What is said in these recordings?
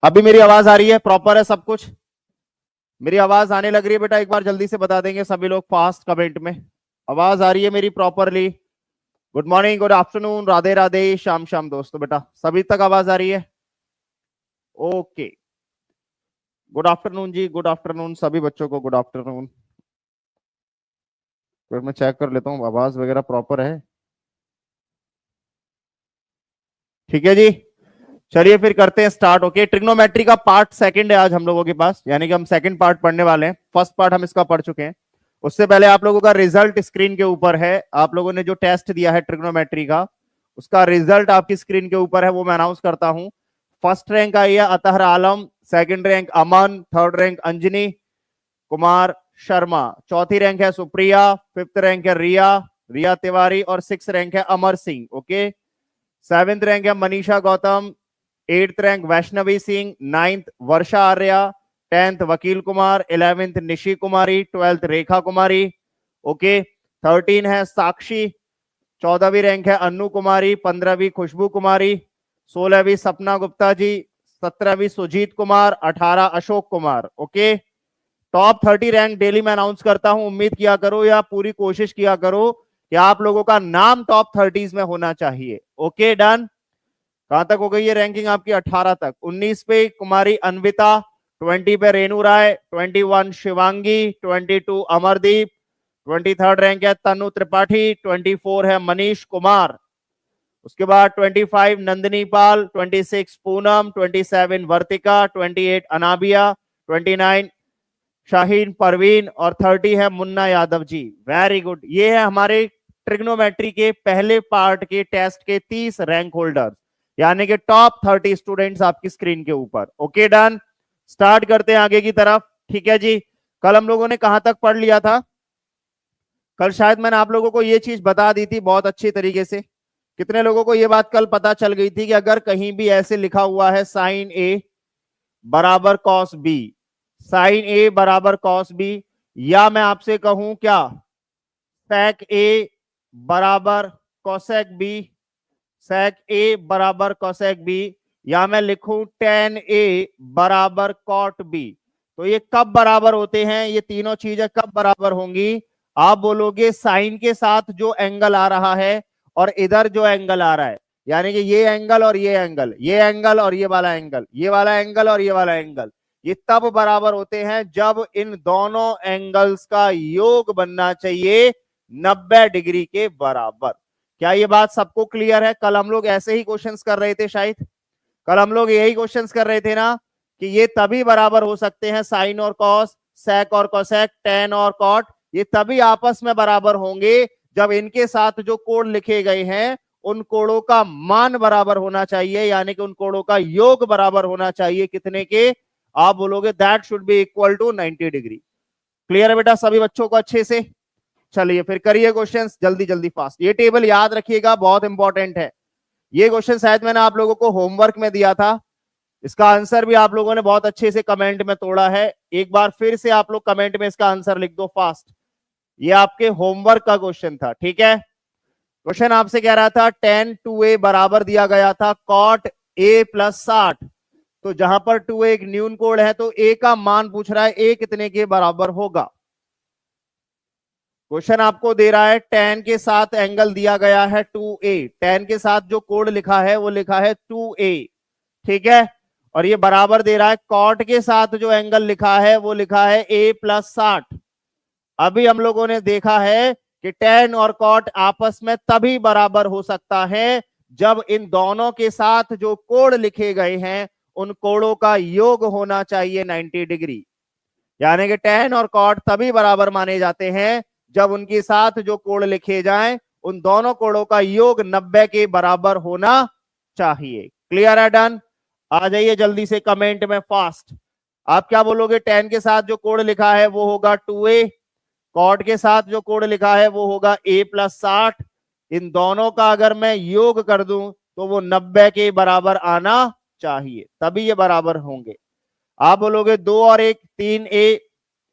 अभी मेरी आवाज आ रही है, प्रॉपर है सब कुछ? मेरी आवाज आने लग रही है बेटा? एक बार जल्दी से बता देंगे सभी लोग फास्ट कमेंट में। आवाज आ रही है मेरी properly? Good morning, good afternoon, Radhe Radhe, शाम शाम दोस्तों। बेटा सभी तक आवाज आ रही है? ओके, गुड आफ्टरनून जी, गुड आफ्टरनून सभी बच्चों को, गुड आफ्टरनून। फिर मैं चेक कर लेता हूँ आवाज वगैरह प्रॉपर है। ठीक है जी, चलिए फिर करते हैं स्टार्ट। ओके, ट्रिग्नोमेट्री का पार्ट सेकंड है आज हम लोगों के पास, यानी कि हम सेकंड पार्ट पढ़ने वाले हैं। फर्स्ट पार्ट हम इसका पढ़ चुके हैं। उससे पहले आप लोगों का रिजल्ट स्क्रीन के ऊपर है। आप लोगों ने जो टेस्ट दिया है ट्रिग्नोमेट्री का, उसका रिजल्ट आपकी स्क्रीन के ऊपर है, वो मैं अनाउंस करता हूं। फर्स्ट रैंक आई है अतहर आलम, सेकंड रैंक अमन, थर्ड रैंक अंजनी कुमार शर्मा, चौथी रैंक है सुप्रिया, फिफ्थ रैंक है रिया रिया तिवारी, और सिक्स रैंक है Amar Singh. Okay, seventh rank है Manisha Gautam, eighth rank Vaishnavi Singh, ninth Varsha Arya, 10th Vakil Kumar, 11th Nishi Kumari, 12th Rekha Kumari. Okay, 13 है साक्षी, 14वीं रैंक है अन्नू कुमारी, 15वीं खुशबू कुमारी, 16वीं सपना गुप्ता जी, 17वीं Sujeet Kumar, 18 Ashok Kumar. Okay, top 30 rank daily मैं अनाउंस करता हूं। उम्मीद किया करो या पूरी कोशिश किया करो कि आप लोगों का नाम टॉप 30 में होना चाहिए। Okay done. कहां तक हो गई है रैंकिंग आपकी? 18 तक। 19 पे कुमारी अनविता, 20 पे रेणु राय, 21 शिवांगी, 22 अमरदीप, 23rd रैंक है तनु त्रिपाठी, 24 है मनीष कुमार। उसके बाद 25 नंदिनी पाल, 26 पूनम, 27 वर्तिका, 28 अनाबिया, 29 शाहीन परवीन, और 30 है मुन्ना यादव जी। Very good. ये है हमारे ट्रिग्नोमेट्री के पहले पार्ट के टेस्ट के 30 रैंक होल्डर्स, यानी कि टॉप 30 स्टूडेंट्स आपकी स्क्रीन के ऊपर। ओके डन, स्टार्ट करते हैं आगे की तरफ। ठीक है जी, कल हम लोगों ने कहां तक पढ़ लिया था? कल शायद मैंने आप लोगों को यह चीज बता दी थी बहुत अच्छी तरीके से। कितने लोगों को यह बात कल पता चल गई थी कि अगर कहीं भी ऐसे लिखा हुआ है साइन ए बराबर कॉस बी, साइन ए बराबर कॉस बी, या मैं आपसे कहूं क्या सेक ए बराबर कोसेक बी, सेक ए बराबर कोसेक बी, या मैं लिखूं टेन ए बराबर कॉट बी, तो ये कब बराबर होते हैं? ये तीनों चीजें कब बराबर होंगी? आप बोलोगे साइन के साथ जो एंगल आ रहा है और इधर जो एंगल आ रहा है, यानी कि ये एंगल और ये एंगल, ये एंगल और ये वाला एंगल, ये वाला एंगल और ये वाला एंगल, ये तब बराबर होते हैं जब इन दोनों एंगल्स का योग बनना चाहिए 90 डिग्री के बराबर। क्या ये बात सबको क्लियर है? कल हम लोग ऐसे ही क्वेश्चंस कर रहे थे, शायद कल हम लोग यही क्वेश्चंस कर रहे थे ना, कि ये तभी बराबर हो सकते हैं साइन और कॉस, सेक और कोसेक, टेन और कॉट, ये तभी आपस में बराबर होंगे जब इनके साथ जो कोण लिखे गए हैं उन कोणों का मान बराबर होना चाहिए, यानी कि उन कोणों का योग बराबर होना चाहिए कितने के? आप बोलोगे that should be equal to 90 degree. Clear है बेटा सभी बच्चों को अच्छे से? चलिए फिर करिए क्वेश्चंस जल्दी जल्दी फास्ट। ये टेबल याद रखिएगा, बहुत इंपॉर्टेंट है। ये क्वेश्चन शायद मैंने आप लोगों को होमवर्क में दिया था, इसका आंसर भी आप लोगों ने बहुत अच्छे से कमेंट में तोड़ा है। एक बार फिर से आप लोग कमेंट में इसका आंसर लिख दो फास्ट। ये आपके होमवर्क का क्वेश्चन था, ठीक है? क्वेश्चन आपसे कह रहा था tan 2a बराबर दिया गया था cot a प्लस 60, तो जहां पर 2a एक न्यून कोण है तो a का मान पूछ रहा है, a कितने के बराबर होगा? क्वेश्चन आपको दे रहा है tan के साथ एंगल दिया गया है 2a, tan के साथ जो कोण लिखा है वो लिखा है 2a, ठीक है? और ये बराबर दे रहा है cot के साथ जो एंगल लिखा है वो लिखा है a प्लस 60। अभी हम लोगों ने देखा है कि tan और cot आपस में तभी बराबर हो सकता है जब इन दोनों के साथ जो कोण लिखे गए हैं उन कोणों का योग होना चाहिए 90 डिग्री, यानी कि tan और cot तभी बराबर माने जाते हैं जब उनके साथ जो कोण लिखे जाएं उन दोनों कोणों का योग 90 के बराबर होना चाहिए। क्लियर है? डन। आ जाइए जल्दी से कमेंट में फास्ट। आप क्या बोलोगे? tan के साथ जो कोण लिखा है वो होगा 2a, cot के साथ जो कोण लिखा है वो होगा a प्लस 60। इन दोनों का अगर मैं योग कर दूं तो वो 90 के बराबर आना चाहिए, तभी ये बराबर होंगे। आप बोलोगे 2 और 1 3a,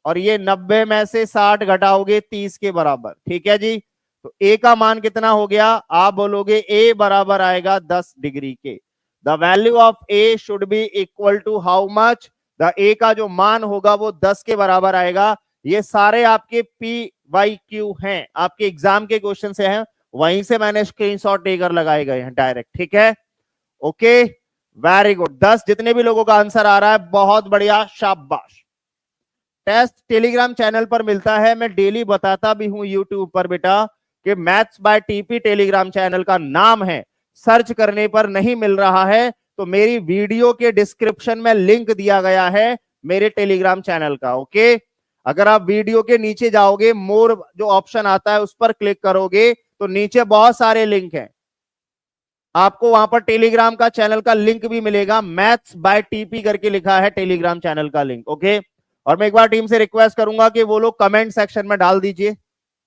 और ये 90 में से 60 घटाओगे 30 के बराबर, ठीक है जी? तो a का मान कितना हो गया? आप बोलोगे a बराबर आएगा 10 डिग्री के। The value of a should be equal to how much, the a का जो मान होगा वो 10 के बराबर आएगा। ये सारे आपके PYQ हैं, आपके एग्जाम के क्वेश्चन से हैं, वहीं से मैंने स्क्रीनशॉट लेकर लगाए गए हैं डायरेक्ट, ठीक है। Okay, very good. 10 जितने भी लोगों का आंसर आ रहा है, बहुत बढ़िया, शाबाश। टेस्ट टेलीग्राम चैनल पर मिलता है, मैं डेली बताता भी हूं यूट्यूब पर बेटा कि maths by TP Telegram channel का नाम है, सर्च करने पर नहीं मिल रहा है तो मेरी वीडियो के डिस्क्रिप्शन में लिंक दिया गया है मेरे टेलीग्राम चैनल का। ओके, अगर आप वीडियो के नीचे जाओगे, मोर जो ऑप्शन आता है उस पर क्लिक करोगे तो नीचे बहुत सारे लिंक हैं, आपको वहां पर टेलीग्राम का चैनल का लिंक भी मिलेगा, मैथ्स बाय टीपी करके लिखा है टेलीग्राम चैनल का लिंक। ओके, और मैं एक बार टीम से रिक्वेस्ट करूंगा कि वो लोग कमेंट सेक्शन में डाल दीजिए,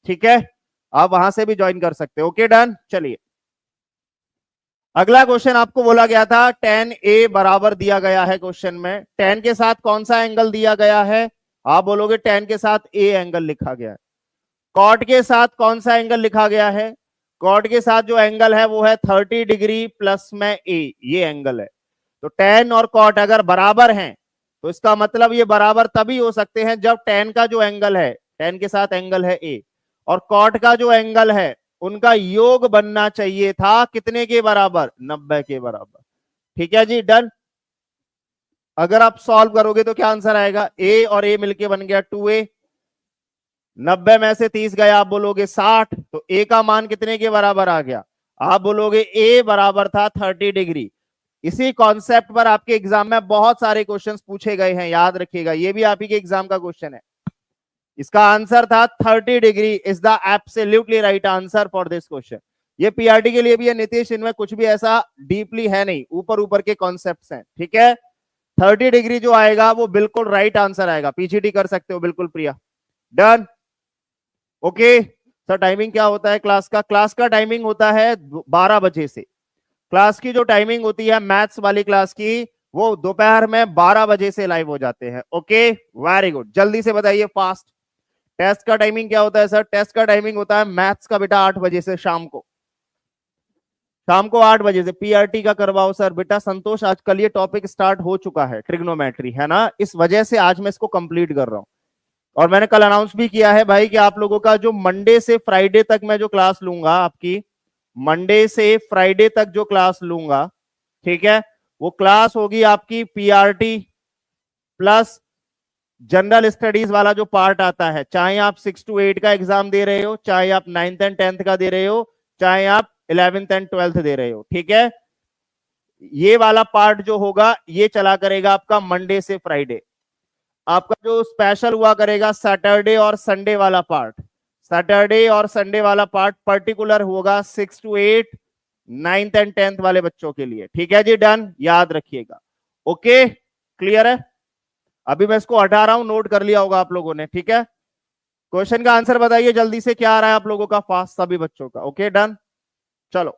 ठीक है, आप वहां से भी ज्वाइन कर सकते हो। Okay, done. चलिए, अगला क्वेश्चन आपको बोला गया था tan a बराबर दिया गया है क्वेश्चन में, tan के साथ कौन सा एंगल दिया गया है, आप बोलोगे tan के साथ a एंगल लिखा गया है। कॉट के साथ कौन सा एंगल लिखा गया है, कॉट के साथ जो एंगल है वो है 30 डिग्री प्लस में a, ये एंगल है। तो tan और कॉट अगर बराबर हैं तो इसका मतलब ये बराबर तभी हो सकते हैं जब tan का जो एंगल है, tan के साथ एंगल है a, और कॉट का जो एंगल है उनका योग बनना चाहिए था कितने के बराबर, 90 के बराबर। ठीक है जी, डन। अगर आप सॉल्व करोगे तो क्या आंसर आएगा, a और a मिलके बन गया 2a, 90 में से 30 गया, आप बोलोगे 60, तो a का मान कितने के बराबर आ गया, आप बोलोगे a बराबर था 30 डिग्री। इसी कॉन्सेप्ट पर आपके एग्जाम में बहुत सारे क्वेश्चंस पूछे गए हैं, याद रखिएगा, ये भी आप ही के एग्जाम का क्वेश्चन है। इसका आंसर था 30 degree is the absolutely right answer for this question. ये पीआरटी के लिए भी है नीतीश, इनमें कुछ भी ऐसा डीपली है नहीं, ऊपर ऊपर के कॉन्सेप्ट्स हैं, ठीक है। 30 डिग्री जो आएगा वो बिल्कुल राइट आंसर आएगा, पीजीटी कर सकते हो बिल्कुल प्रिया, डन। ओके सर, टाइमिंग क्या होता है क्लास का, क्लास का टाइमिंग होता है 12 बजे से। क्लास की जो टाइमिंग होती है मैथ्स वाली क्लास की, वो दोपहर में 12 बजे से लाइव हो जाते हैं। ओके, वेरी गुड, जल्दी से बताइए फास्ट। टेस्ट का टाइमिंग क्या होता है सर, टेस्ट का टाइमिंग होता है मैथ्स का बेटा 8 बजे से शाम को, 8 बजे से। पीआरटी का करवाओ सर बेटा संतोष, आजकल ये टॉपिक स्टार्ट हो चुका है, ट्रिग्नोमेट्री है ना, इस वजह से आज मैं इसको कंप्लीट कर रहा हूं। और मैंने कल अनाउंस भी किया है भाई कि आप लोगों का जो मंडे से फ्राइडे तक मैं जो क्लास लूंगा, आपकी मंडे से फ्राइडे तक जो क्लास लूंगा, ठीक है, वो क्लास होगी आपकी पीआरटी प्लस जनरल स्टडीज वाला जो पार्ट आता है, चाहे आप 6 to 8 का एग्जाम दे रहे हो, चाहे आप 9th and 10th का दे रहे हो, चाहे आप 11th and 12th दे रहे हो, ठीक है। ये वाला पार्ट जो होगा ये चला करेगा आपका मंडे से फ्राइडे। आपका जो स्पेशल हुआ करेगा सैटरडे और संडे वाला पार्ट, सैटरडे और संडे वाला पार्ट पर्टिकुलर होगा 6 to 8 9th and 10th वाले बच्चों के लिए, ठीक है जी, डन, याद रखिएगा। ओके, क्लियर है। अभी मैं इसको हटा रहा हूं, नोट कर लिया होगा आप लोगों ने, ठीक है। क्वेश्चन का आंसर बताइए जल्दी से, क्या आ रहा है आप लोगों का फास्ट, सभी बच्चों का। Okay, done. चलो,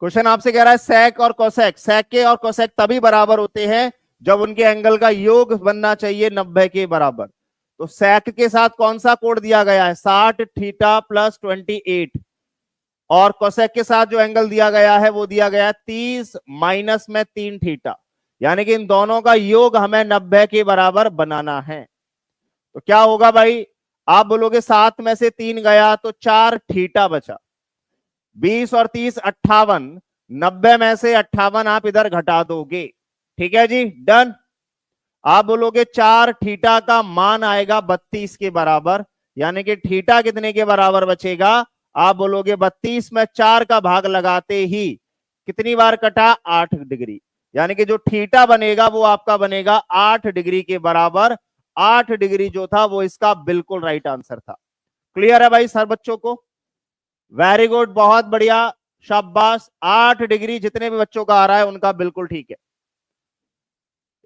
क्वेश्चन आपसे कह रहा है सेक और कोसेक, सेक के और कोसेक तभी बराबर होते हैं जब उनके एंगल का योग बनना चाहिए 90 के बराबर। तो सेक के साथ कौन सा कोड दिया गया है, 60 थीटा प्लस 28, और कोसेक के साथ जो एंगल दिया गया है वो दिया गया 30 माइनस में 3 थीटा, यानी कि इन दोनों का योग हमें 90 के बराबर बनाना है। तो क्या होगा भाई, आप बोलोगे 7 में से 3 गया तो 4 थीटा बचा, 20 और 30 58, 90 में से 58 आप इधर घटा दोगे, ठीक है जी, डन। आप बोलोगे 4 थीटा का मान आएगा 32 के बराबर, यानी कि थीटा कितने के बराबर बचेगा, आप बोलोगे 32 में 4 का भाग लगाते ही कितनी बार कटा, 8 डिग्री, यानी कि जो थीटा बनेगा वो आपका बनेगा 8 डिग्री के बराबर। 8 डिग्री जो था वो इसका बिल्कुल राइट आंसर था। क्लियर है भाई सर बच्चों को, वेरी गुड, बहुत बढ़िया, शाबाश। 8 डिग्री जितने भी बच्चों का आ रहा है उनका बिल्कुल ठीक है।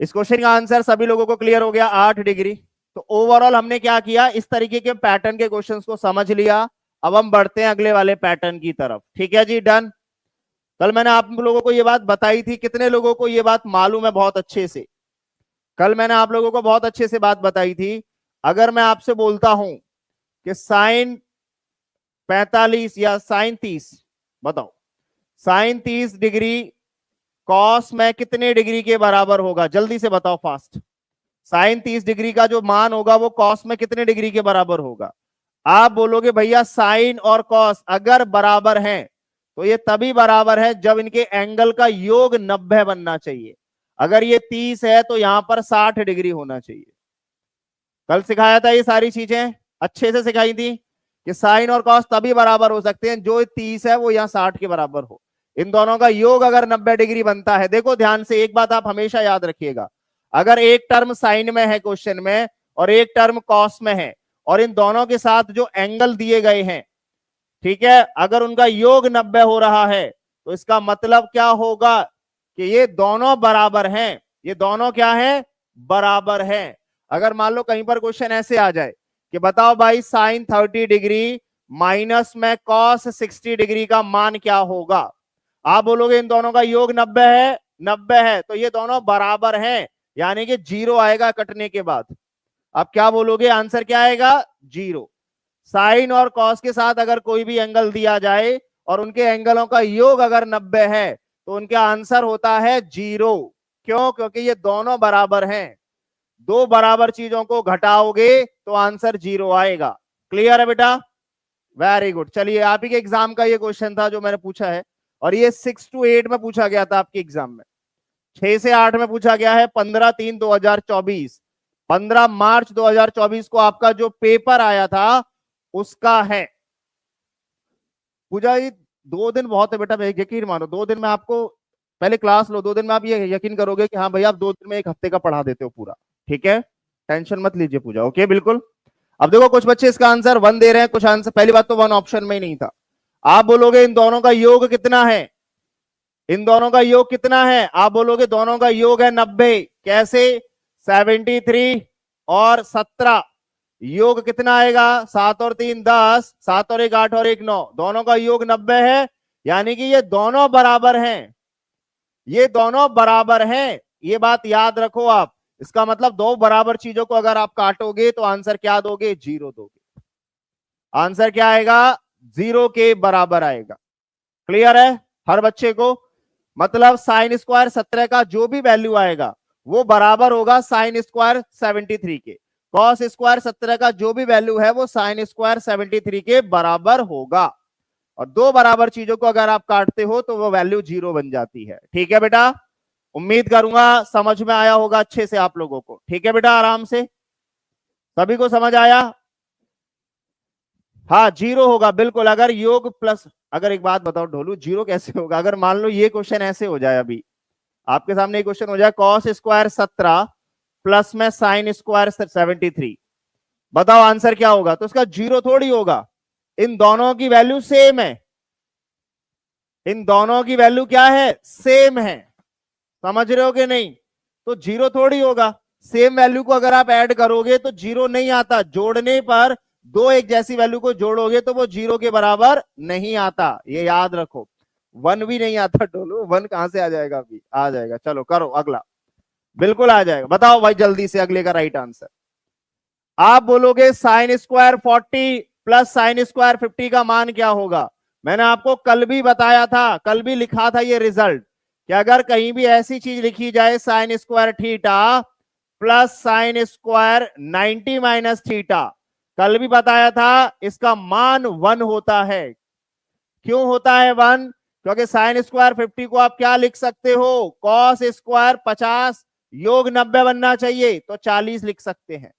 इस क्वेश्चन का आंसर सभी लोगों को क्लियर हो गया, 8 डिग्री। तो ओवरऑल हमने क्या किया, इस तरीके के पैटर्न के क्वेश्चंस को समझ लिया। अब हम बढ़ते हैं अगले वाले पैटर्न की तरफ, ठीक है जी, डन। कल मैंने आप लोगों को ये बात बताई थी, कितने लोगों को ये बात मालूम है बहुत अच्छे से, कल मैंने आप लोगों को बहुत अच्छे से बात बताई थी। अगर मैं आपसे बोलता हूं कि साइन 45 या साइन 30, बताओ साइन 30 डिग्री कॉस में कितने डिग्री के बराबर होगा? जल्दी से बताओ फास्ट। साइन 30 डिग्री का जो मान होगा वो कॉस में कितने डिग्री के बराबर होगा? आप बोलोगे भैया साइन और कॉस अगर बराबर हैं तो ये तभी बराबर है जब इनके एंगल का योग 90 बनना चाहिए। अगर ये 30 है तो यहां पर 60 डिग्री होना चाहिए। कल सिखाया था ये सारी चीजें, अच्छे से सिखाई थी कि साइन और कॉस तभी बराबर हो सकते हैं जो 30 है वो यहाँ 60 के बराबर हो। इन दोनों का योग अगर 90 डिग्री बनता है, देखो ध्यान से एक बात आप हमेशा याद रखिएगा, अगर एक टर्म साइन में है क्वेश्चन में और एक टर्म कॉस में है और इन दोनों के साथ जो एंगल दिए गए हैं, ठीक है, अगर उनका योग 90 हो रहा है तो इसका मतलब क्या होगा कि ये दोनों बराबर हैं। ये दोनों क्या है? बराबर हैं। अगर मान लो कहीं पर क्वेश्चन ऐसे आ जाए कि बताओ भाई साइन 30 डिग्री माइनस में कॉस 60 डिग्री का मान क्या होगा? आप बोलोगे इन दोनों का योग 90 है, 90 है तो ये दोनों बराबर हैं, यानी कि 0 आएगा कटने के बाद। अब क्या बोलोगे? आंसर क्या आएगा? 0। साइन और कॉस के साथ अगर कोई भी एंगल दिया जाए और उनके एंगलों का योग अगर 90 है तो उनका आंसर होता है 0। क्यों? क्योंकि ये दोनों बराबर हैं। दो बराबर चीजों को घटाओगे तो आंसर 0 आएगा। क्लियर है बेटा? Very good. चलिए, आप ही के एग्जाम का ये क्वेश्चन था जो मैंने पूछा है और ये 6 to 8 में पूछा गया था आपके एग्जाम में। 6 से 8 में पूछा गया है 15/3/2024। 15 मार्च 2024 को आपका जो पेपर आया था उसका है। पूजा जी 2 दिन बहुत है बेटा, यकीन मानो 2 दिन में आपको, पहले क्लास लो, 2 दिन में आप ये यकीन करोगे कि हाँ भैया आप 2 दिन में 1 हफ्ते का पढ़ा देते हो पूरा। ठीक है, टेंशन मत लीजिए पूजा। ओके बिल्कुल। अब देखो कुछ बच्चे इसका आंसर 1 दे रहे हैं, कुछ आंसर, पहली बात तो 1 ऑप्शन में ही नहीं था। आप बोलोगे इन दोनों का योग कितना है? इन दोनों का योग कितना है? आप बोलोगे दोनों का योग है 90। कैसे? 73 और 17 योग कितना आएगा? 7 और 3 10, 7 और 1 8 और 1 9, दोनों का योग 90 है, यानी कि ये दोनों बराबर हैं। ये दोनों बराबर हैं, ये बात याद रखो आप। इसका मतलब दो बराबर चीजों को अगर आप काटोगे तो आंसर क्या दोगे? 0 दोगे। आंसर क्या आएगा? 0 के बराबर आएगा। क्लियर है हर बच्चे को? मतलब साइन स्क्वायर 17 का जो भी वैल्यू आएगा वो बराबर होगा साइन स्क्वायर 73 के। कॉस स्क्वायर 17 का जो भी वैल्यू है वो साइन स्क्वायर 73 के बराबर होगा। और दो बराबर चीजों को अगर आप काटते हो तो वो वैल्यू 0 बन जाती है। ठीक है बेटा? उम्मीद करूंगा समझ में आया होगा अच्छे से आप लोगों को। ठीक है बेटा? आराम से सभी को समझ आया? हाँ 0 होगा बिल्कुल। अगर योग प्लस, अगर एक बात बताओ ढोलू, 0 कैसे होगा? अगर मान लो ये क्वेश्चन ऐसे हो जाए, अभी आपके सामने एक क्वेश्चन हो जाए कॉस स्क्वायर 17 प्लस में साइन स्क्वायर 73, बताओ आंसर क्या होगा? तो इसका 0 थोड़ी होगा, इन दोनों की वैल्यू सेम है। इन दोनों की वैल्यू क्या है? सेम है। समझ रहे हो कि नहीं? तो 0 थोड़ी होगा। सेम वैल्यू को अगर आप ऐड करोगे तो 0 नहीं आता। जोड़ने पर दो एक जैसी वैल्यू को जोड़ोगे तो वो 0 के बराबर नहीं आता, ये याद रखो। 1 भी नहीं आता टोलू, 1 कहां से आ जाएगा? अभी आ जाएगा। चलो करो अगला, बिल्कुल आ जाएगा। बताओ भाई जल्दी से अगले का राइट आंसर। आप बोलोगे sine square 40 plus sine square 50 का मान क्या होगा? मैंने आपको कल भी बताया था, कल भी लिखा था ये रिजल्ट, कि अगर कहीं भी ऐसी चीज लिखी जाए sign square theta plus sine square 90 minus theta, कल भी बताया था इसका मान 1 होता है। क्यों होता है 1? क्योंकि साइन स्क्वायर 50 को आप क्या लिख सकते हो? कॉस स्क्वायर 50 योग 90 बनना चाहिए तो 40 लिख सकते हैं।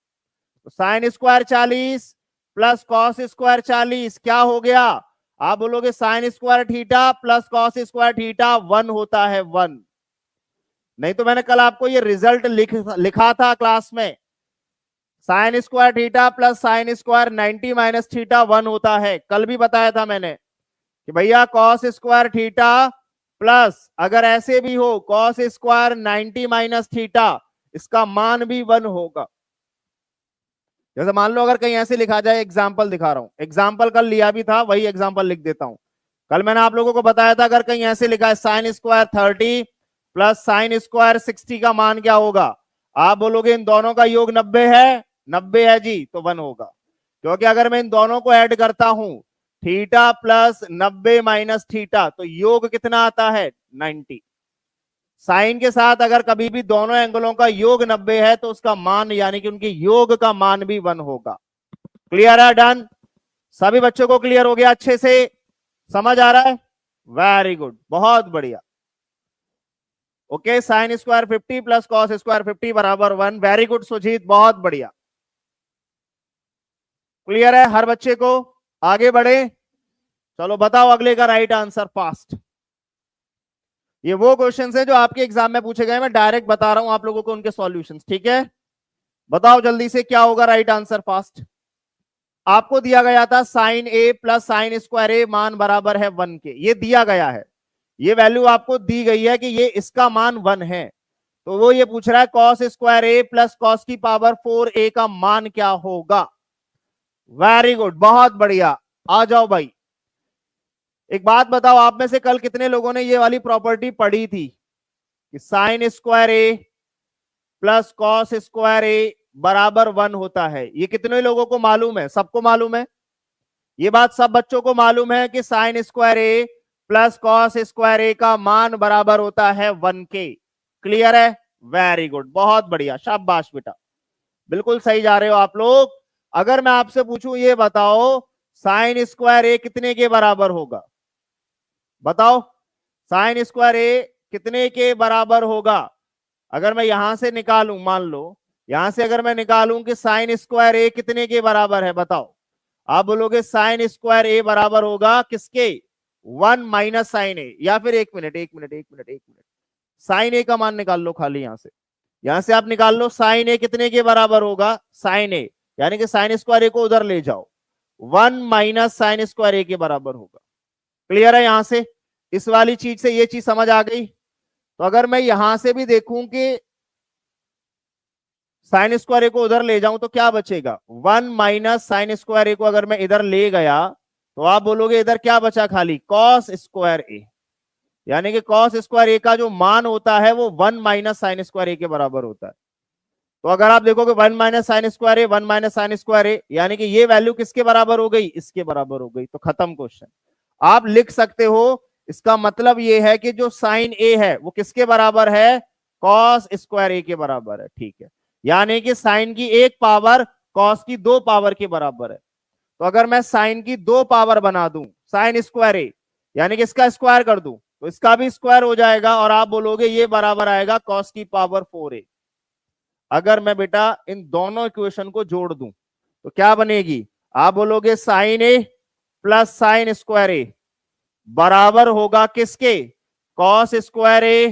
तो sine square 40 plus cos square 40 क्या हो गया? आप बोलोगे sign square theta plus cos square theta 1 होता है 1। नहीं तो मैंने कल आपको ये रिजल्ट लिखा था क्लास में, sign square theta plus sine square 90 minus theta 1 होता है। कल भी बताया था मैंने कि भैया कॉस स्क्वायर थीटा प्लस अगर ऐसे भी हो कॉस स्क्वायर 90 माइनस थीटा, इसका मान भी 1 होगा। जैसे मान लो अगर कहीं ऐसे लिखा जाए, एग्जाम्पल दिखा रहा हूं, एग्जाम्पल कल लिया भी था, वही एग्जाम्पल लिख देता हूं। कल मैंने आप लोगों को बताया था अगर कहीं ऐसे लिखा है sine square 30 plus sine square 60 का मान क्या होगा? आप बोलोगे इन दोनों का योग 90 है, 90 है जी, तो 1 होगा। क्योंकि अगर मैं इन दोनों को ऐड करता हूं, थीटा प्लस 90 माइनस थीटा, तो योग कितना आता है 90। साइन के साथ अगर कभी भी दोनों एंगलों का योग 90 है तो उसका मान यानी कि उनके योग का मान भी 1 होगा। क्लियर है? डन। सभी बच्चों को क्लियर हो गया? अच्छे से समझ आ रहा है? वेरी गुड, बहुत बढ़िया। Okay, sine square 50 plus cos square 50 बराबर 1। वेरी गुड सुजीत, बहुत बढ़िया। क्लियर है हर बच्चे को? आगे बढ़े, चलो बताओ अगले का राइट आंसर फास्ट। ये वो क्वेश्चंस है जो आपके एग्जाम में पूछे गए, मैं डायरेक्ट बता रहा हूं आप लोगों को उनके सॉल्यूशंस। ठीक है, बताओ जल्दी से क्या होगा राइट आंसर फास्ट। आपको दिया गया था साइन ए प्लस साइन स्क्वायर ए मान बराबर है 1 के, ये दिया गया है, ये वैल्यू आपको दी गई है कि ये इसका मान 1 है। तो वो ये पूछ रहा है कॉस स्क्वायर ए प्लस कॉस की पावर 4a का मान क्या होगा। वेरी गुड, बहुत बढ़िया। आ जाओ भाई, एक बात बताओ, आप में से कल कितने लोगों ने ये वाली प्रॉपर्टी पढ़ी थी कि साइन स्क्वायर ए प्लस कॉस स्क्वायर ए बराबर 1 होता है? ये कितने लोगों को मालूम है? सबको मालूम है? ये बात सब बच्चों को मालूम है कि साइन स्क्वायर ए प्लस कॉस स्क्वायर ए का मान बराबर होता है 1 के। क्लियर है? वेरी गुड, बहुत बढ़िया, शाबाश बेटा, बिल्कुल सही जा रहे हो आप लोग। अगर मैं आपसे पूछूं ये बताओ साइन स्क्वायर ए कितने के बराबर होगा? बताओ, साइन स्क्वायर ए कितने के बराबर होगा? अगर मैं यहां से निकालूं, मान लो यहां से अगर मैं निकालूं कि साइन स्क्वायर ए कितने के बराबर है, बताओ। आप बोलोगे साइन स्क्वायर ए बराबर होगा किसके? 1 माइनस साइन ए, या फिर एक मिनट साइन ए का मान निकाल लो खाली यहां से आप निकाल लो साइन ए कितने के बराबर होगा? साइन ए यानी कि साइन स्क्वायर ए को उधर ले जाओ, 1 माइनस साइन स्क्वायर ए के बराबर होगा। क्लियर है? यहां से इस वाली चीज से ये चीज समझ आ गई। तो अगर मैं यहां से भी देखूं कि साइन स्क्वायर ए को उधर ले जाऊं तो क्या बचेगा? 1 माइनस साइन स्क्वायर ए को अगर मैं इधर ले गया तो आप बोलोगे इधर क्या बचा? खाली कॉस स्क्वायर ए, यानी कि कॉस स्क्वायर ए का जो मान होता है वो 1 माइनस साइन स्क्वायर ए के बराबर होता है। तो अगर आप देखोगे 1 माइनस साइन स्क्वायर ए, 1 माइनस साइन स्क्वायर ए, यानी कि ये वैल्यू किसके बराबर हो गई? इसके बराबर हो गई। तो खत्म क्वेश्चन। आप लिख सकते हो, इसका मतलब ये है कि जो साइन ए है वो किसके बराबर है? कॉस स्क्वायर ए के बराबर है। ठीक है, यानी कि साइन की 1 पावर कॉस की 2 पावर के बराबर है। तो अगर मैं साइन की 2 पावर बना दूं साइन स्क्वायर ए, यानी कि इसका स्क्वायर कर दूं तो इसका भी स्क्वायर हो जाएगा और आप बोलोगे ये बराबर आएगा कॉस की पावर 4a। अगर मैं बेटा इन दोनों इक्वेशन को जोड़ दूं तो क्या बनेगी? आप बोलोगे साइन ए प्लस साइन स्क्वायर ए बराबर होगा किसके? कॉस स्क्वायर ए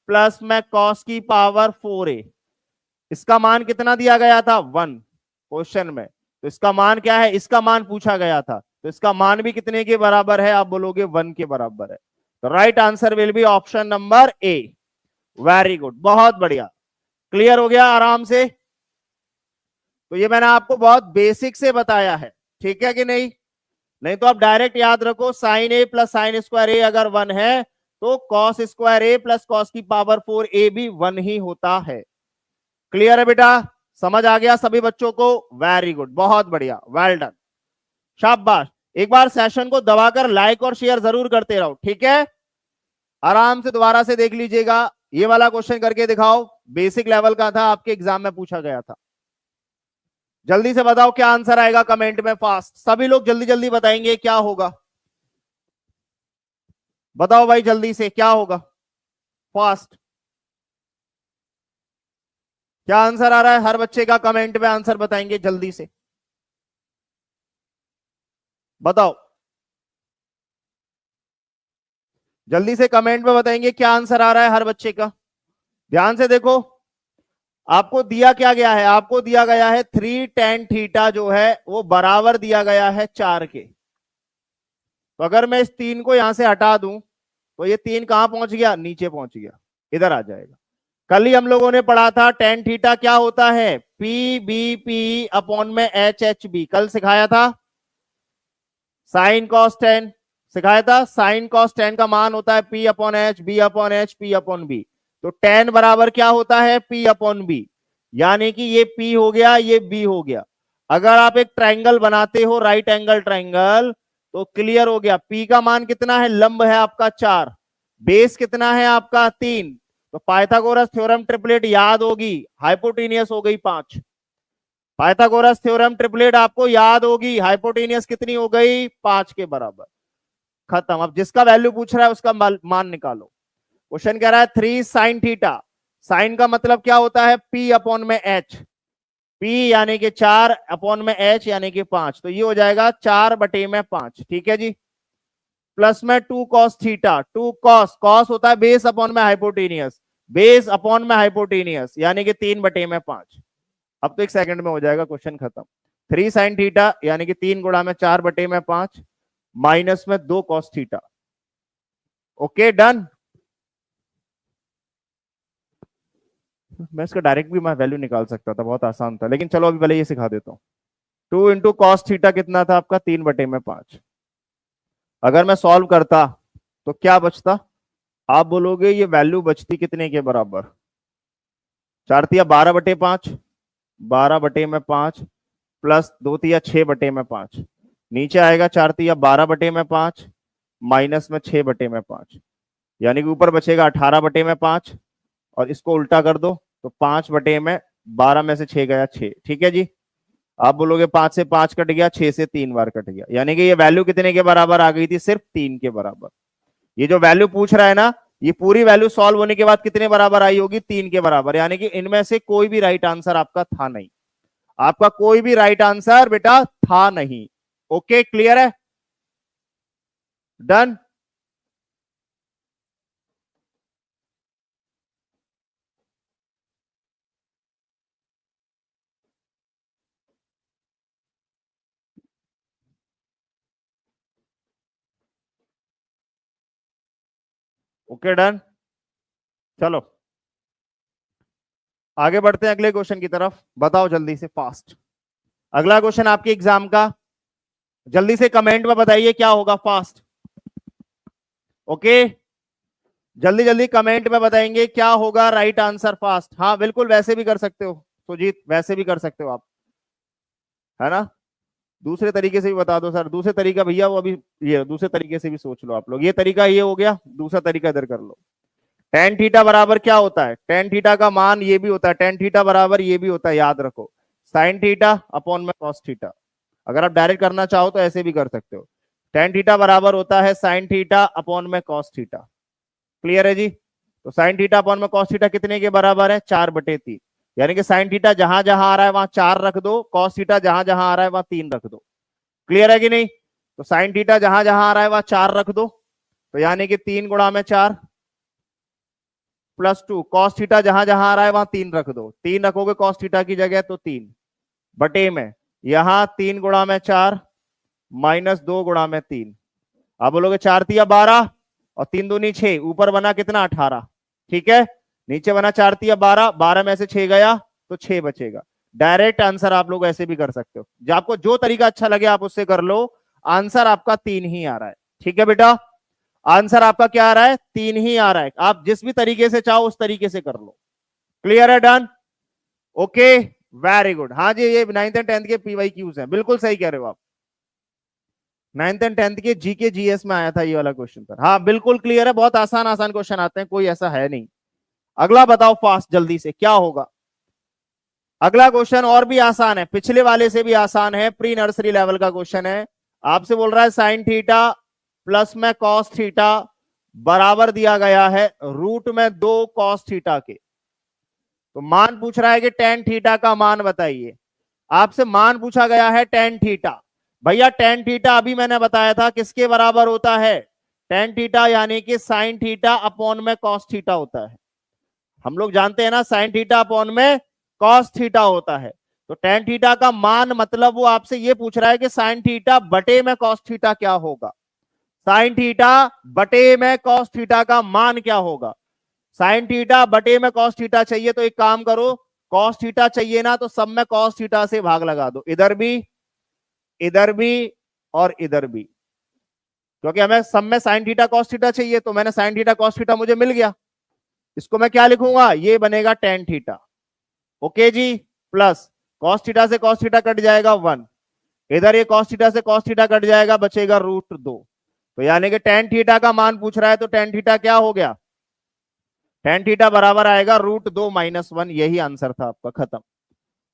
प्लस में कॉस की पावर 4a। इसका मान कितना दिया गया था? 1 क्वेश्चन में। तो इसका मान क्या है? इसका मान पूछा गया था, तो इसका मान भी कितने के बराबर है? आप बोलोगे 1 के बराबर है। तो right answer will be option number A. Very good, बहुत बढ़िया, क्लियर हो गया आराम से। तो ये मैंने आपको बहुत बेसिक से बताया है, ठीक है कि नहीं? नहीं तो आप डायरेक्ट याद रखो साइन ए प्लस साइन स्क्वायर ए अगर 1 है तो कॉस स्क्वायर ए प्लस कॉस की पावर 4a भी 1 ही होता है। क्लियर है बेटा? समझ आ गया सभी बच्चों को? वेरी गुड, बहुत बढ़िया, वेल डन, शाबाश। एक बार सेशन को दबाकर लाइक और शेयर जरूर करते रहो, ठीक है? आराम से दोबारा से देख लीजिएगा, ये वाला क्वेश्चन करके दिखाओ, बेसिक लेवल का था, आपके एग्जाम में पूछा गया था। जल्दी से बताओ क्या आंसर आएगा कमेंट में, फास्ट सभी लोग जल्दी जल्दी बताएंगे क्या होगा। बताओ भाई जल्दी से क्या होगा, फास्ट। क्या आंसर आ रहा है हर बच्चे का? कमेंट में आंसर बताएंगे जल्दी से, बताओ जल्दी से कमेंट में बताएंगे क्या आंसर आ रहा है हर बच्चे का। ध्यान से देखो, आपको दिया क्या गया है? आपको दिया गया है 3 tan थीटा जो है वो बराबर दिया गया है 4 के। तो अगर मैं इस 3 को यहां से हटा दूं तो ये 3 कहां पहुंच गया? नीचे पहुंच गया, इधर आ जाएगा। कल ही हम लोगों ने पढ़ा था tan थीटा क्या होता है? पी बी पी अपॉन में एच एच बी, कल सिखाया था। साइन कॉस tan सिखाया था, साइन कॉस tan का मान होता है P upon h, b upon h, P upon b. तो tan बराबर क्या होता है? P अपॉन बी, यानी कि ये P हो गया, ये B हो गया। अगर आप एक ट्राइंगल बनाते हो, राइट एंगल ट्राइंगल, तो क्लियर हो गया। पी का मान कितना है, लंब है आपका 4, बेस कितना है आपका 3, तो पाइथागोरस थ्योरम ट्रिपलेट याद होगी, हाइपोटेनियस हो गई 5। पाइथागोरस थ्योरम ट्रिपलेट आपको याद होगी, हाइपोटेनियस कितनी हो गई, 5 के बराबर। खत्म। अब जिसका वैल्यू पूछ रहा है उसका मान निकालो। क्वेश्चन कह रहा है 3 साइन थीटा, साइन का मतलब क्या होता है, पी अपॉन में एच, पी यानी कि 4 अपॉन में एच यानी कि 5, तो ये हो जाएगा 4/5। ठीक है जी। प्लस में 2 कॉस थीटा, 2 कॉस, कॉस होता है बेस अपॉन में हाइपोटेनियस, बेस अपॉन में हाइपोटेनियस यानी कि 3/5। अब तो 1 सेकंड में हो जाएगा, क्वेश्चन खत्म। 3 साइन थीटा यानी कि 3 गुणा में 4/5 माइनस में 2 कॉस थीटा। Okay done. मैं इसका डायरेक्ट भी मैं वैल्यू निकाल सकता था, बहुत आसान था, लेकिन चलो अभी पहले ये सिखा देता हूं। 2 इंटू कॉस थीटा कितना था आपका, 3/5। अगर मैं सॉल्व करता तो क्या बचता, आप बोलोगे ये वैल्यू बचती कितने के बराबर, 4 × 12/5, 12/5 प्लस 2 × 6/5, नीचे आएगा 4 × 12/5 माइनस में 6/5, यानी कि ऊपर बचेगा 18/5, और इसको उल्टा कर दो तो 5/12 में से 6 गया 6। ठीक है जी। आप बोलोगे 5 से 5 कट गया, 6 से 3 बार कट गया, यानी कि ये वैल्यू कितने के बराबर आ गई थी, सिर्फ 3 के बराबर। ये जो वैल्यू पूछ रहा है ना, ये पूरी वैल्यू सॉल्व होने के बाद कितने बराबर आई होगी, 3 के बराबर, यानी कि इनमें से कोई भी राइट आंसर आपका था नहीं, आपका कोई भी राइट आंसर बेटा था नहीं। ओके क्लियर है, डन। Okay done. चलो आगे बढ़ते हैं अगले क्वेश्चन की तरफ। बताओ जल्दी से फास्ट, अगला क्वेश्चन आपके एग्जाम का, जल्दी से कमेंट में बताइए क्या होगा, फास्ट। ओके जल्दी जल्दी कमेंट में बताएंगे क्या होगा राइट आंसर, फास्ट। हाँ बिल्कुल, वैसे भी कर सकते हो सुजीत, वैसे भी कर सकते हो आप, है ना। दूसरे तरीके से भी बता दो सर, दूसरे तरीका भैया वो अभी, ये दूसरे तरीके से भी सोच लो आप लोग, ये तरीका ये हो गया, दूसरा तरीका इधर कर लो। टेन थीटा बराबर क्या होता है, टेन थीटा का मान ये भी होता है, टेन थीटा बराबर ये भी होता है, याद रखो, साइन थीटा अपॉन में कॉस थीटा। अगर आप डायरेक्ट करना चाहो तो ऐसे भी कर सकते हो, टेन थीटा बराबर होता है साइन थीटा अपॉन में कॉस थीटा। क्लियर है जी। तो साइन थीटा अपॉन में कॉस थीटा कितने के बराबर है, 4/3, यानी कि साइन थीटा जहां जहां आ रहा है वहां 4 रख दो, कॉस थीटा जहां जहां आ रहा है वहां 3 रख दो। क्लियर है कि नहीं। तो साइन थीटा जहां जहां आ रहा है वहां 4 रख दो, तो यानी कि 3 गुणा में 4 प्लस 2, कॉस थीटा जहां जहां आ रहा है वहां 3 रख दो, 3 रखोगे कॉस थीटा की जगह तो 3/में, यहां 3 गुणा में 4 माइनस 2 गुणा में 3। आप बोलोगे 4 × 12 और 3 दूनी 6, ऊपर बना कितना 18। ठीक है, नीचे बना 4 × 12, 12 में से 6 गया तो 6 बचेगा। डायरेक्ट आंसर आप लोग ऐसे भी कर सकते हो, जो आपको जो तरीका अच्छा लगे आप उससे कर लो। आंसर आपका 3 ही आ रहा है। ठीक है बेटा, आंसर आपका क्या आ रहा है, 3 ही आ रहा है, आप जिस भी तरीके से चाहो उस तरीके से कर लो। क्लियर है, डन। Okay very good. हाँ जी, ये 9th एंड 10th के पीवाई क्यूज हैं, बिल्कुल सही कह रहे हो आप। 9th एंड 10th के जीके जीएस में आया था ये वाला क्वेश्चन पर। हाँ बिल्कुल क्लियर है, बहुत आसान आसान क्वेश्चन आते हैं, कोई ऐसा है नहीं। अगला बताओ फास्ट जल्दी से क्या होगा। अगला क्वेश्चन और भी आसान है, पिछले वाले से भी आसान है, प्री नर्सरी लेवल का क्वेश्चन है। आपसे बोल रहा है साइन थीटा प्लस में कॉस थीटा बराबर दिया गया है √2 कॉस थीटा के। तो मान पूछ रहा है कि टेन थीटा का मान बताइए। आपसे मान पूछा गया है टेन थीटा, भैया टेन थीटा अभी मैंने बताया था किसके बराबर होता है, टेन थीटा यानी कि साइन थीटा अपॉन में कॉस थीटा होता है। हम लोग जानते हैं ना साइन थीटा अपॉन में कॉस थीटा होता है। तो टेन थीटा का मान मतलब वो आपसे ये पूछ रहा है कि साइन थीटा बटे में कॉस थीटा क्या होगा, साइन थीटा बटे में कॉस थीटा का मान क्या होगा। साइन थीटा बटे में कॉस थीटा चाहिए तो एक काम करो, कॉस थीटा चाहिए ना तो सब में कॉस थीटा से भाग लगा दो, इधर भी और इधर भी, क्योंकि हमें सब में साइन थीटा कॉस थीटा चाहिए, तो मैंने साइन थीटा कॉस थीटा मुझे मिल गया, इसको मैं क्या लिखूंगा, ये बनेगा टेन थीटा। ओके जी, प्लस कॉस थीटा से कॉस थीटा कट जाएगा 1, इधर ये cos थीटा से cos थीटा कट जाएगा, बचेगा √2। तो यानी कि tan थीटा का मान पूछ रहा है, तो tan थीटा क्या हो गया, tan थीटा बराबर आएगा √2 - 1। यही आंसर था आपका, खत्म।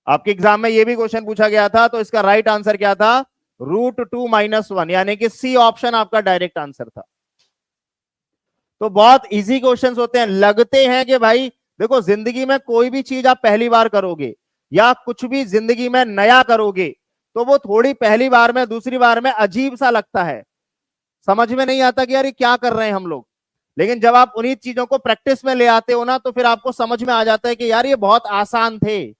आपके एग्जाम में ये भी क्वेश्चन पूछा गया था, तो इसका राइट आंसर क्या था, √2 - 1, यानी कि सी ऑप्शन आपका डायरेक्ट आंसर था। तो बहुत इजी क्वेश्चंस होते हैं, लगते हैं कि भाई देखो, जिंदगी में कोई भी चीज आप पहली बार करोगे या कुछ भी जिंदगी में नया करोगे, तो वो थोड़ी पहली बार में, दूसरी बार में अजीब सा लगता है, समझ में नहीं आता कि यार ये क्या कर रहे हैं हम लोग। लेकिन जब आप उन्हीं चीजों को प्रैक्टिस में ले आते हो ना, तो फिर आपको समझ में आ जाता है कि यार ये बहुत आसान थे।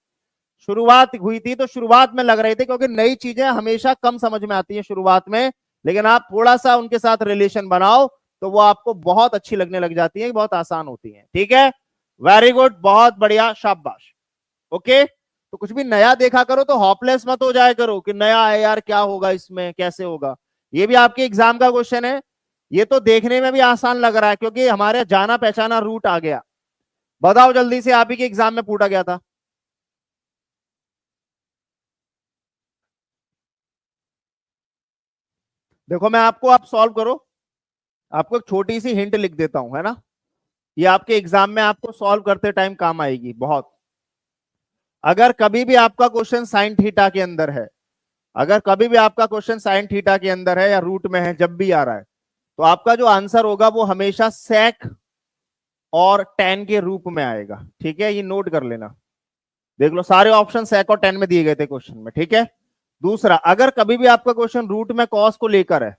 शुरुआत हुई थी तो शुरुआत में लग रहे थे, क्योंकि नई चीजें हमेशा कम समझ में आती है शुरुआत में, लेकिन आप थोड़ा सा उनके साथ रिलेशन बनाओ तो वो आपको बहुत अच्छी लगने लग जाती है, बहुत आसान होती है। ठीक है, वेरी गुड, बहुत बढ़िया, शाबाश। ओके, तो कुछ भी नया देखा करो तो हॉपलेस मत हो जाया करो कि नया है यार, क्या होगा इसमें, कैसे होगा। ये भी आपके एग्जाम का क्वेश्चन है। ये तो देखने में भी आसान लग रहा है क्योंकि हमारे जाना पहचाना रूट आ गया। बताओ जल्दी से, आप ही के एग्जाम में पूछा गया था। देखो मैं आपको, आप सॉल्व करो, आपको एक छोटी सी हिंट लिख देता हूं, है ना, ये आपके एग्जाम में आपको सॉल्व करते टाइम काम आएगी बहुत। अगर कभी भी आपका क्वेश्चन साइन थीटा के अंदर है, अगर कभी भी आपका क्वेश्चन साइन थीटा के अंदर है या रूट में है, जब भी आ रहा है, तो आपका जो आंसर होगा वो हमेशा सेक और टेन के रूप में आएगा। ठीक है, ये नोट कर लेना, देख लो सारे ऑप्शन सेक और टेन में दिए गए थे क्वेश्चन में। ठीक है, दूसरा, अगर कभी भी आपका क्वेश्चन रूट में कॉस को लेकर है,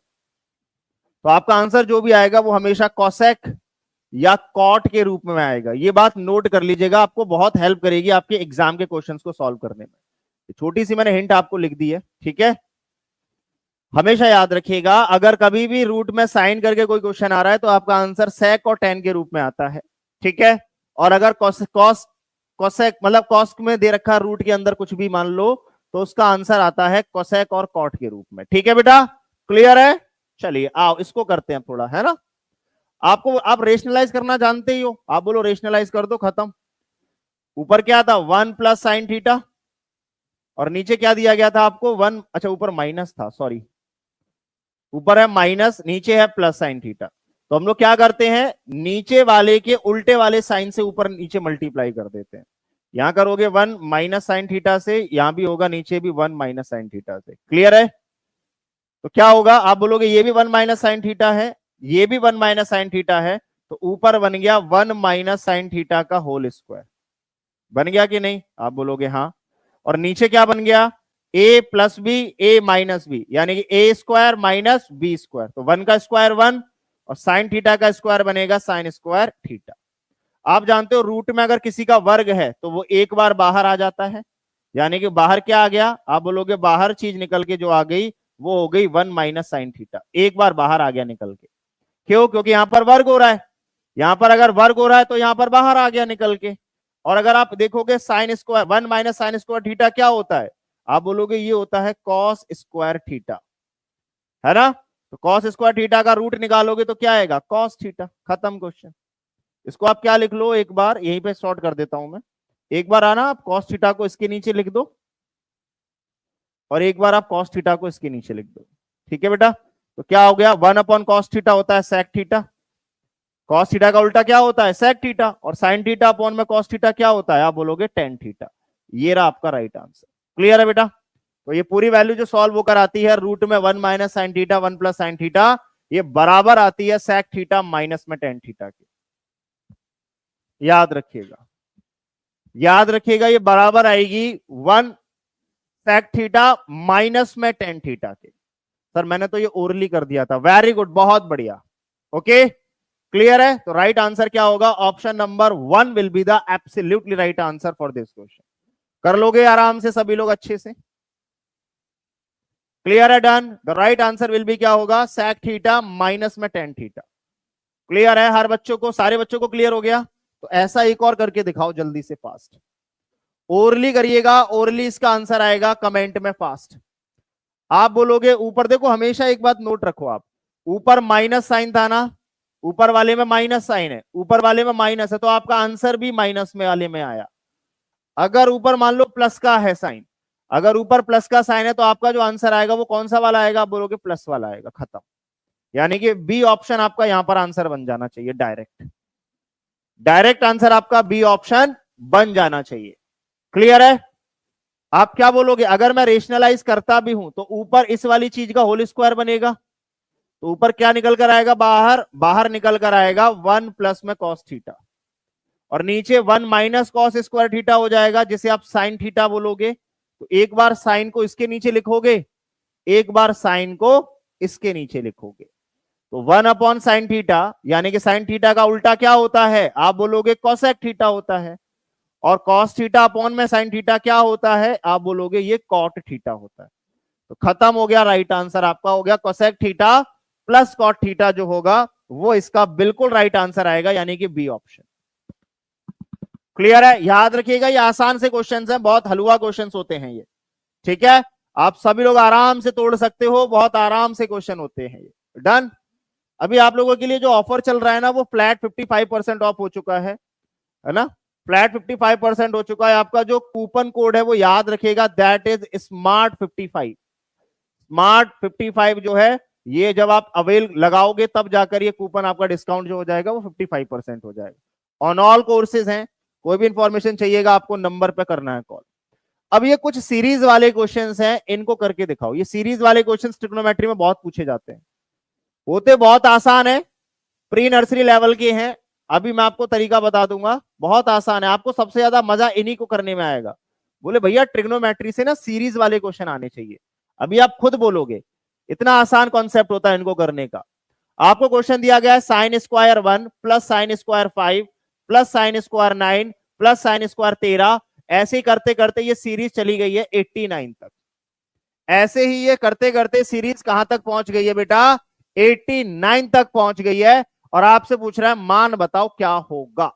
तो आपका आंसर जो भी आएगा वो हमेशा कॉसेक या कॉट के रूप में आएगा। ये बात नोट कर लीजिएगा, आपको बहुत हेल्प करेगी आपके एग्जाम के क्वेश्चंस को सॉल्व करने में। छोटी सी मैंने हिंट आपको लिख दी है। ठीक है, हमेशा याद रखिएगा, अगर कभी भी रूट में साइन करके कोई क्वेश्चन आ रहा है तो आपका आंसर सेक और टेन के रूप में आता है। ठीक है, और अगर कॉसेक मतलब कॉस में दे रखा रूट के अंदर कुछ भी मान लो, तो उसका आंसर आता है कोसेक और कॉट के रूप में। ठीक है बेटा, क्लियर है। चलिए आओ इसको करते हैं थोड़ा, है ना। आपको, आप रेशनलाइज करना जानते ही हो, आप बोलो रेशनलाइज कर दो, खत्म। ऊपर क्या था, 1 + साइन थीटा, और नीचे क्या दिया गया था आपको, 1, अच्छा ऊपर माइनस था, सॉरी, ऊपर है माइनस, नीचे है प्लस साइन थीटा। तो हम लोग क्या करते हैं, नीचे वाले के उल्टे वाले साइन से ऊपर नीचे मल्टीप्लाई कर देते हैं। यहां करोगे 1 - साइन थीटा से, यहां भी होगा नीचे भी 1 - साइन थीटा से। क्लियर है, तो क्या होगा, आप बोलोगे ये भी 1 - साइन थीटा है, ये भी 1 - साइन थीटा है, तो ऊपर बन गया 1 - साइन थीटा का होल स्क्वायर। बन गया कि नहीं, आप बोलोगे हाँ। और नीचे क्या बन गया, a + b a - b, यानी कि a² - b²। तो 1 का स्क्वायर 1 और साइन थीटा का स्क्वायर बनेगा साइन स्क्वायर थीटा। आप जानते हो रूट में अगर किसी का वर्ग है तो वो एक बार बाहर आ जाता है, यानी कि बाहर क्या आ गया, आप बोलोगे बाहर चीज निकल के जो आ गई वो हो गई 1 - साइन थीटा, एक बार बाहर आ गया निकल के। क्यों, क्योंकि यहां पर वर्ग हो रहा है, यहां पर अगर वर्ग हो रहा है तो यहां पर बाहर आ गया निकल के। और अगर आप देखोगे sine square 1 - sign square theta क्या होता है, आप बोलोगे ये होता है कॉस स्क्वायर थीटा, है ना। तो कॉस स्क्वायर थीटा का रूट निकालोगे तो क्या आएगा, कॉस थीटा, खत्म क्वेश्चन। इसको आप क्या लिख लो, एक बार यहीं पे शॉर्ट कर देता हूं मैं, एक बार आना आप कॉस थीटा को इसके नीचे लिख दो, और एक बार आप कॉस थीटा को इसके नीचे लिख दो। ठीक है बेटा, तो क्या हो गया, 1/cos थीटा होता है सेक थीटा, कॉस थीटा का उल्टा क्या होता है, सेक थीटा, और साइन थीटा अपॉन में कॉस थीटा क्या होता है, आप बोलोगे टेन थीटा। ये रहा आपका राइट आंसर। क्लियर है बेटा, तो ये पूरी वैल्यू जो सॉल्व होकर आती है रूट में 1 - साइन थीटा 1 + साइन थीटा, ये बराबर आती है सेक थीटा माइनस में टेन थीटा के। याद रखिएगा, याद रखिएगा, ये बराबर आएगी 1 सेक थीटा माइनस में टेन थीटा के। सर मैंने तो ये ओरली कर दिया था, वेरी गुड, बहुत बढ़िया। ओके, क्लियर है, तो राइट आंसर क्या होगा, option number 1 will be the absolutely right answer for this question. कर लोगे आराम से सभी लोग अच्छे से, क्लियर है, done. The right answer will be क्या होगा, सेक थीटा माइनस में टेन थीटा। क्लियर है हर बच्चों को, सारे बच्चों को क्लियर हो गया। तो ऐसा एक और करके दिखाओ जल्दी से, फास्ट ओरली करिएगा, ओरली इसका आंसर आएगा कमेंट में फास्ट। आप बोलोगे ऊपर देखो, हमेशा एक बात नोट रखो आप, ऊपर माइनस साइन था ना, ऊपर वाले में माइनस साइन है, ऊपर वाले में माइनस है, तो आपका आंसर भी माइनस में वाले में आया। अगर ऊपर मान लो प्लस का है साइन, अगर ऊपर प्लस का साइन है तो आपका जो आंसर आएगा वो कौन सा वाला आएगा, आप बोलोगे प्लस वाला आएगा, खत्म। यानी कि बी ऑप्शन आपका यहां पर आंसर बन जाना चाहिए, डायरेक्ट डायरेक्ट आंसर आपका बी ऑप्शन बन जाना चाहिए। क्लियर है? आप क्या बोलोगे, अगर मैं रेशनलाइज करता भी हूं तो ऊपर इस वाली चीज का होल स्क्वायर बनेगा, तो ऊपर क्या निकल कर आएगा, बाहर, बाहर निकल कर आएगा 1 प्लस में कॉस थीटा, और नीचे 1 माइनस कॉस स्क्वायर थीटा हो जाएगा, जिसे आप साइन थीटा बोलोगे। तो एक बार साइन को इसके नीचे लिखोगे, एक बार साइन को इसके नीचे लिखोगे, तो 1 अपॉन साइन थीटा, यानी कि साइन थीटा का उल्टा क्या होता है, आप बोलोगे कोसेक थीटा होता है, और कॉस थीटा अपॉन में साइन थीटा क्या होता है, आप बोलोगे ये कॉट थीटा होता है। तो खत्म हो गया, राइट आंसर आपका हो गया cosec theta plus cot theta जो होगा वो इसका बिल्कुल राइट आंसर आएगा, यानी कि बी ऑप्शन। क्लियर है? याद रखिएगा ये आसान से क्वेश्चंस हैं, बहुत हलवा क्वेश्चंस होते हैं ये, ठीक है? आप सभी लोग आराम से तोड़ सकते हो, बहुत आराम से क्वेश्चन होते हैं ये। डन। अभी आप लोगों के लिए जो ऑफर चल रहा है ना, वो फ्लैट 55% ऑफ हो चुका है ना? फ्लैट 55% हो चुका है। आपका जो कूपन कोड है वो याद रखिएगा, दैट इज स्मार्ट 55। स्मार्ट 55 जो है, ये जब आप अवेल लगाओगे तब जाकर ये कूपन आपका डिस्काउंट जो हो जाएगा वो 55% हो जाएगा। ऑन ऑल कोर्सेज हैं, कोई भी इंफॉर्मेशन चाहिएगा आपको नंबर पे करना है कॉल। अब ये कुछ सीरीज वाले क्वेश्चंस हैं, इनको करके दिखाओ। ये सीरीज वाले क्वेश्चंस ट्रिग्नोमेट्री में बहुत पूछे जाते हैं, होते बहुत आसान है, प्री नर्सरी लेवल के हैं। अभी मैं आपको तरीका बता दूंगा, बहुत आसान है, आपको सबसे ज्यादा मजा इन्हीं को करने में आएगा। बोले भैया ट्रिग्नोमेट्री से ना सीरीज वाले क्वेश्चन आने चाहिए, अभी आप खुद बोलोगे इतना आसान कॉन्सेप्ट होता है इनको करने का। आपको क्वेश्चन दिया गया है sine square 1 plus sine square 5 plus sine square 9 plus sine square 13, ऐसे ही करते करते ये सीरीज चली गई है 89 तक। ऐसे ही ये करते करते सीरीज कहां तक पहुंच गई है बेटा, 89 तक पहुंच गई है। और आपसे पूछ रहा है मान बताओ क्या होगा,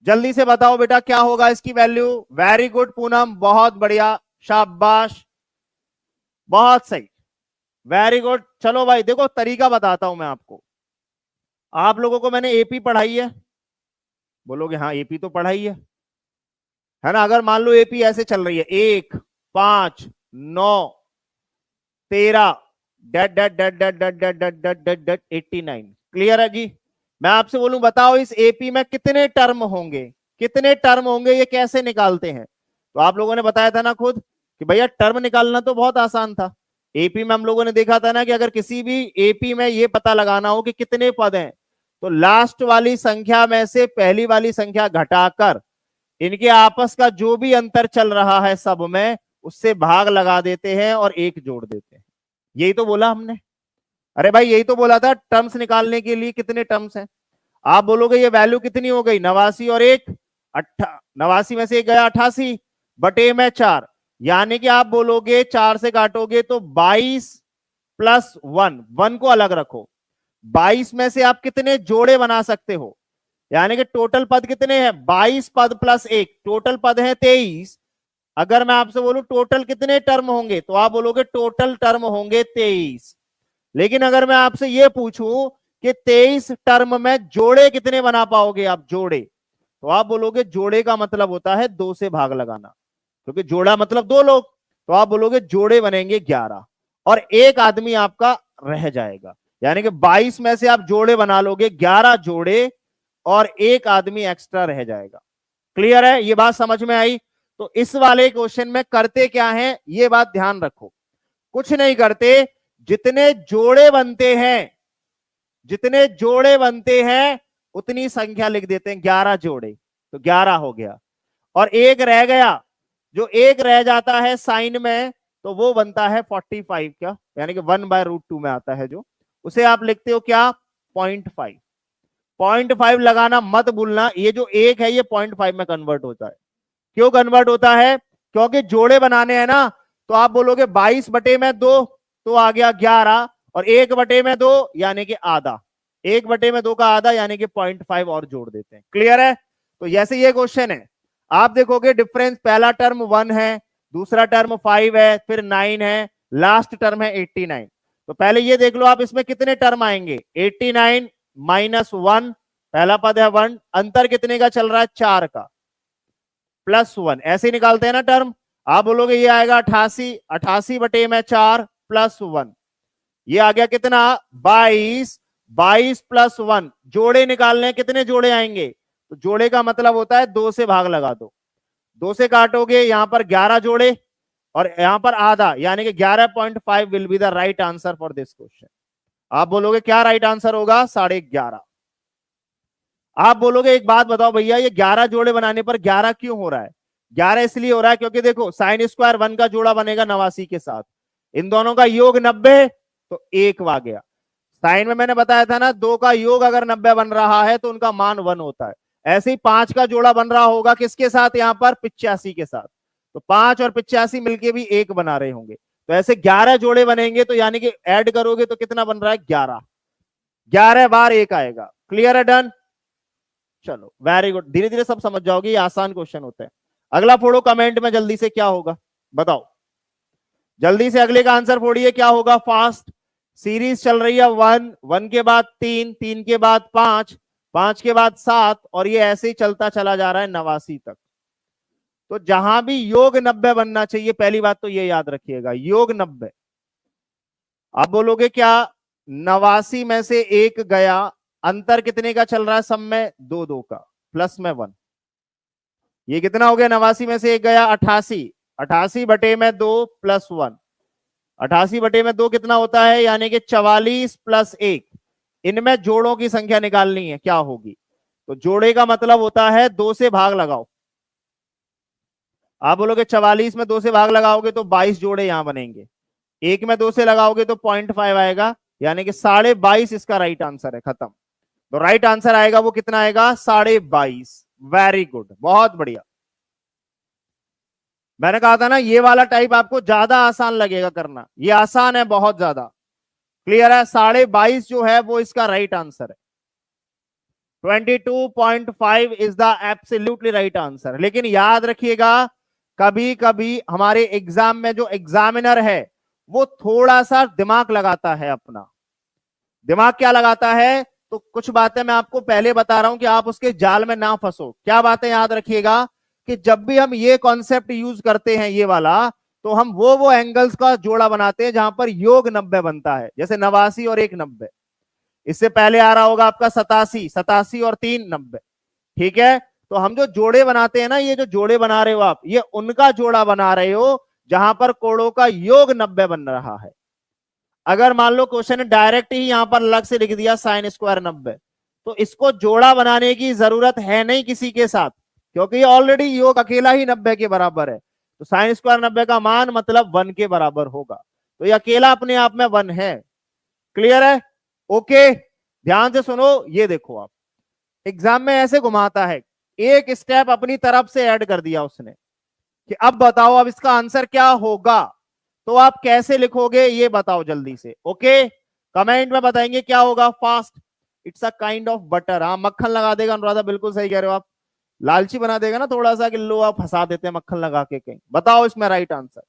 जल्दी से बताओ बेटा क्या होगा इसकी वैल्यू। वेरी गुड पूनम, बहुत बढ़िया, शाबाश, बहुत सही, वेरी गुड। चलो भाई देखो तरीका बताता हूं मैं आपको। आप लोगों को मैंने एपी पढ़ाई है, बोलोगे हाँ एपी तो पढ़ाई है ना? अगर मान लो एपी ऐसे चल रही है 1 5 9 13 dot dot dot dot dot dot dot dot dot dot 89। Clear है जी? मैं आपसे बोलूं बताओ इस एपी में कितने टर्म होंगे, कितने टर्म होंगे, ये कैसे निकालते हैं? तो आप लोगों ने बताया था ना खुद कि भैया टर्म निकालना तो बहुत आसान था। एपी में हम लोगों ने देखा था ना कि अगर किसी भी एपी में ये पता लगाना हो कि कितने पद हैं, तो लास्ट वाली संख्या में से पहली वाली संख्या घटाकर इनके आपस का जो भी अंतर चल रहा है सब में, उससे भाग लगा देते हैं और एक जोड़ देते हैं। यही तो बोला हमने, अरे भाई यही तो बोला था, टर्म्स निकालने के लिए कितने टर्म्स हैं। आप बोलोगे ये वैल्यू कितनी हो गई, 89 और 1 89 में से एक गया 88 बटे में 4, यानी कि आप बोलोगे 4 से काटोगे तो 22 प्लस 1 को अलग रखो। 22 में से आप कितने जोड़े बना सकते हो, यानी कि टोटल पद कितने हैं, 22 पद प्लस 1, टोटल पद है 23। अगर मैं आपसे बोलूं टोटल कितने टर्म होंगे, तो आप बोलोगे टोटल टर्म होंगे 23। लेकिन अगर मैं आपसे यह पूछूं कि 23 टर्म में जोड़े कितने बना पाओगे आप, जोड़े, तो आप बोलोगे जोड़े का मतलब होता है 2 से भाग लगाना, क्योंकि जोड़ा मतलब 2 लोग, तो आप बोलोगे जोड़े बनेंगे 11 और एक आदमी आपका रह जाएगा, यानी कि 22 में से आप जोड़े बना लोगे 11 जोड़े और एक आदमी एक्स्ट्रा रह जाएगा। क्लियर है? ये बात समझ में आई? तो इस वाले क्वेश्चन में करते क्या है ये बात ध्यान रखो, कुछ नहीं करते, जितने जोड़े बनते हैं, जितने जोड़े बनते हैं उतनी संख्या लिख देते हैं, 11 जोड़े, तो 11 हो गया, और एक रह गया, जो एक रह जाता है साइन में तो वो बनता है 45 क्या, यानी कि 1/√2 में आता है जो, उसे आप लिखते हो क्या, 0.5। 0.5 लगाना मत भूलना, ये जो एक है ये 0.5 में कन्वर्ट होता है। क्यों कन्वर्ट होता है, क्योंकि जोड़े बनाने हैं ना, तो आप बोलोगे 22 बटे में 2 तो आ गया 11, और 1 बटे में 2 यानी कि आधा, 1 बटे में 2 का आधा यानी कि 0.5 और जोड़ देते हैं। क्लियर है? तो जैसे ये क्वेश्चन है, आप देखोगे डिफरेंस, पहला टर्म 1 है, दूसरा टर्म 5 है, फिर 9 है, लास्ट टर्म है 89। तो पहले ये देख लो आप इसमें कितने टर्म आएंगे, 89 माइनस 1, पहला पद है 1, अंतर कितने का चल रहा है, 4 का, प्लस 1, ऐसे निकालते हैं ना टर्म। आप बोलोगे ये आएगा 88, 88 बटे में 4 प्लस 1, ये आ गया कितना 22, 22 प्लस 1, जोड़े निकालने कितने जोड़े आएंगे, तो जोड़े का मतलब होता है 2 से भाग लगा दो, 2 से काटोगे यहां पर 11 जोड़े और यहां पर आधा, यानी कि 11.5 will be the right answer for this question. आप बोलोगे क्या राइट आंसर होगा, 11.5। आप बोलोगे एक बात बताओ भैया, ये 11 जोड़े बनाने पर 11 क्यों हो रहा है, 11 इसलिए हो रहा है क्योंकि देखो साइन स्क्वायर 1 का जोड़ा बनेगा 89 के साथ, इन दोनों का योग 90 तो 1 आ गया। साइन में मैंने बताया था ना, 2 का योग अगर 90 बन रहा है तो उनका मान 1 होता है। ऐसे ही 5 का जोड़ा बन रहा होगा किसके साथ, यहां पर 85 के साथ, तो 5 और 85 मिलके भी 1 बना रहे होंगे, तो ऐसे 11 जोड़े बनेंगे, तो यानी कि ऐड करोगे तो कितना बन रहा है 11, 11 बार 1 आएगा। क्लियर है, डन, चलो वेरी गुड, धीरे धीरे सब समझ जाओगे, ये आसान क्वेश्चन होते हैं। अगला फोड़ो कमेंट में जल्दी से, क्या होगा बताओ, जल्दी से अगले का आंसर फोड़िए, क्या होगा फास्ट। सीरीज चल रही है 1, 1 के बाद 3, 3 के बाद 5, 5 के बाद 7, और ये ऐसे ही चलता चला जा रहा है 89 तक। तो जहां भी योग 90 बनना चाहिए, पहली बात तो ये याद रखिएगा, योग 90। आप बोलोगे क्या, 89 में से 1 गया, अंतर कितने का चल रहा है सब में, 2 2 का, प्लस में 1, ये कितना हो गया, 89 में से 1 गया 88, 88 बटे में 2 प्लस 1, 88 बटे में 2 कितना होता है, यानी कि 44 प्लस 1, इनमें जोड़ों की संख्या निकालनी है, क्या होगी, तो जोड़े का मतलब होता है 2 से भाग लगाओ। आप बोलोगे 44 में 2 से भाग लगाओगे तो 22 जोड़े यहां बनेंगे, 1 में 2 से लगाओगे तो 0.5 आएगा, यानी कि 22.5 इसका राइट आंसर है, खत्म। तो राइट आंसर आएगा वो कितना आएगा, 22.5। वेरी गुड, बहुत बढ़िया। मैंने कहा था ना ये वाला टाइप आपको ज्यादा आसान लगेगा करना, ये आसान है बहुत ज्यादा। क्लियर है, 22.5 जो है वो इसका राइट आंसर है, 22.5 is the absolutely right answer. लेकिन याद रखिएगा, कभी कभी हमारे एग्जाम में जो एग्जामिनर है वो थोड़ा सा दिमाग लगाता है अपना। दिमाग क्या लगाता है, तो कुछ बातें मैं आपको पहले बता रहा हूं कि आप उसके जाल में ना फंसो। क्या बातें याद रखिएगा, कि जब भी हम ये कॉन्सेप्ट यूज करते हैं ये वाला, तो हम वो एंगल्स का जोड़ा बनाते हैं जहां पर योग 90 बनता है, जैसे 89 और 1 90। इससे पहले आ रहा होगा आपका 87, 87 और 3 90, ठीक है। तो हम जो जोड़े बनाते हैं ना, ये जो जोड़े बना रहे हो आप, ये उनका जोड़ा बना रहे हो जहां पर कोणों का योग 90 बन रहा है। अगर मान लो क्वेश्चन डायरेक्ट ही यहां पर अलग से लिख दिया साइन स्क्वायर 90, तो इसको जोड़ा बनाने की जरूरत है नहीं किसी के साथ, क्योंकि ये ऑलरेडी योग अकेला ही 90 के बराबर है। तो साइन स्क्वायर 90 का मान मतलब 1 के बराबर होगा, तो ये अकेला अपने आप में 1 है। क्लियर है, ओके, ध्यान से सुनो, ये देखो आप एग्जाम में ऐसे घुमाता है, एक स्टेप अपनी तरफ से ऐड कर दिया उसने, कि अब बताओ अब इसका आंसर क्या होगा, तो आप कैसे लिखोगे ये बताओ जल्दी से। ओके, कमेंट में बताएंगे क्या होगा fast. It's a kind of butter, हाँ मक्खन लगा देगा अनुराधा, बिल्कुल सही कह रहे हो आप, लालची बना देगा ना थोड़ा सा, कि लो आप फंसा देते हैं मक्खन लगा के कहीं। बताओ इसमें राइट आंसर।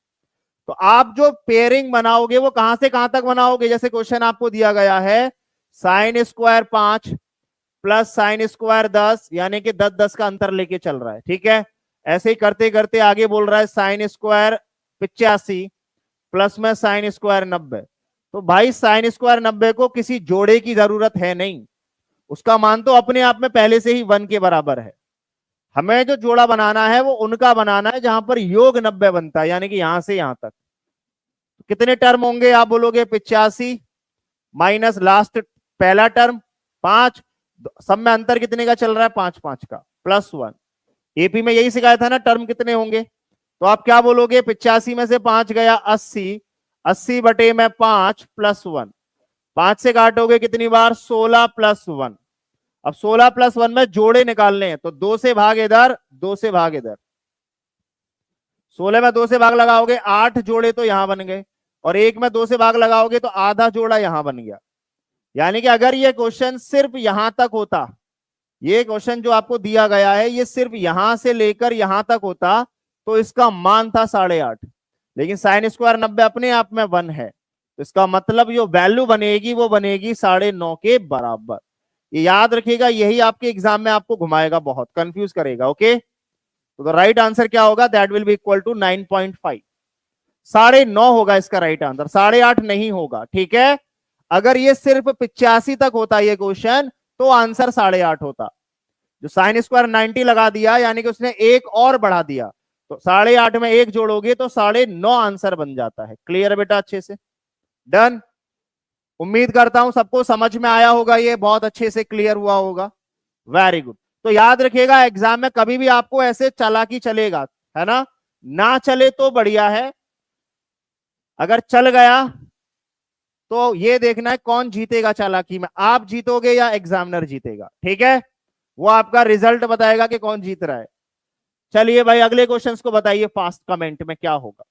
तो आप जो पेयरिंग बनाओगे वो कहां से कहां तक बनाओगे, जैसे क्वेश्चन आपको दिया गया है sine square 5 plus sine square 10, यानी कि 10 10 का अंतर लेके चल रहा है, ठीक है। ऐसे ही करते करते आगे बोल रहा है साइन स्क्वायर 85 प्लस में साइन स्क्वायर 90। तो भाई साइन स्क्वायर 90 को किसी जोड़े की जरूरत है नहीं, उसका मान तो अपने आप में पहले से ही 1 के बराबर है। हमें जो जोड़ा बनाना है वो उनका बनाना है जहां पर योग 90 बनता है, यानी कि यहां से यहां तक। तो कितने टर्म होंगे, आप बोलोगे 85 माइनस लास्ट पहला टर्म 5, सब में अंतर कितने का चल रहा है, 5 5 का, प्लस 1। एपी में यही सिखाया था ना टर्म कितने होंगे, तो आप क्या बोलोगे, 85 में से 5 गया 80, 80 बटे में 5 प्लस 1, 5 से काटोगे कितनी बार, 16 प्लस 1। अब 16 प्लस 1 में जोड़े निकालने हैं, तो 2 से भाग इधर, 2 से भाग इधर, 16 में 2 से भाग लगाओगे 8 जोड़े तो यहां बन गए, और 1 में 2 से भाग लगाओगे तो आधा जोड़ा यहां बन गया। यानी कि अगर ये क्वेश्चन सिर्फ यहां तक होता, ये क्वेश्चन जो आपको दिया गया है ये सिर्फ यहां से लेकर यहां तक होता, तो इसका मान था 8.5। लेकिन साइन स्क्वायर 90 अपने आप में 1 है, तो इसका मतलब जो वैल्यू बनेगी वो बनेगी 9.5 के बराबर। ये याद रखिएगा, यही आपके एग्जाम में आपको घुमाएगा, बहुत कंफ्यूज करेगा। ओके, तो राइट आंसर क्या होगा, that will be equal to 9.5। 9.5 होगा इसका राइट आंसर, 8.5 नहीं होगा, ठीक है। अगर ये सिर्फ 85 तक होता ये क्वेश्चन तो आंसर 8.5 होता। जो साइन स्क्वायर 90 लगा दिया यानी कि उसने एक और बढ़ा दिया, तो 8.5 में एक जोड़ोगे तो 9.5 आंसर बन जाता है। क्लियर है बेटा, अच्छे से डन। उम्मीद करता हूं सबको समझ में आया होगा, ये बहुत अच्छे से क्लियर हुआ होगा। Very good. तो याद रखिएगा एग्जाम में कभी भी आपको ऐसे चालाकी चलेगा, है ना चले तो बढ़िया है, अगर चल गया तो ये देखना है कौन जीतेगा चालाकी में, आप जीतोगे या एग्जामिनर जीतेगा, ठीक है। वो आपका रिजल्ट बताएगा कि कौन जीत रहा है। चलिए भाई अगले क्वेश्चंस को बताइए फास्ट कमेंट में क्या होगा।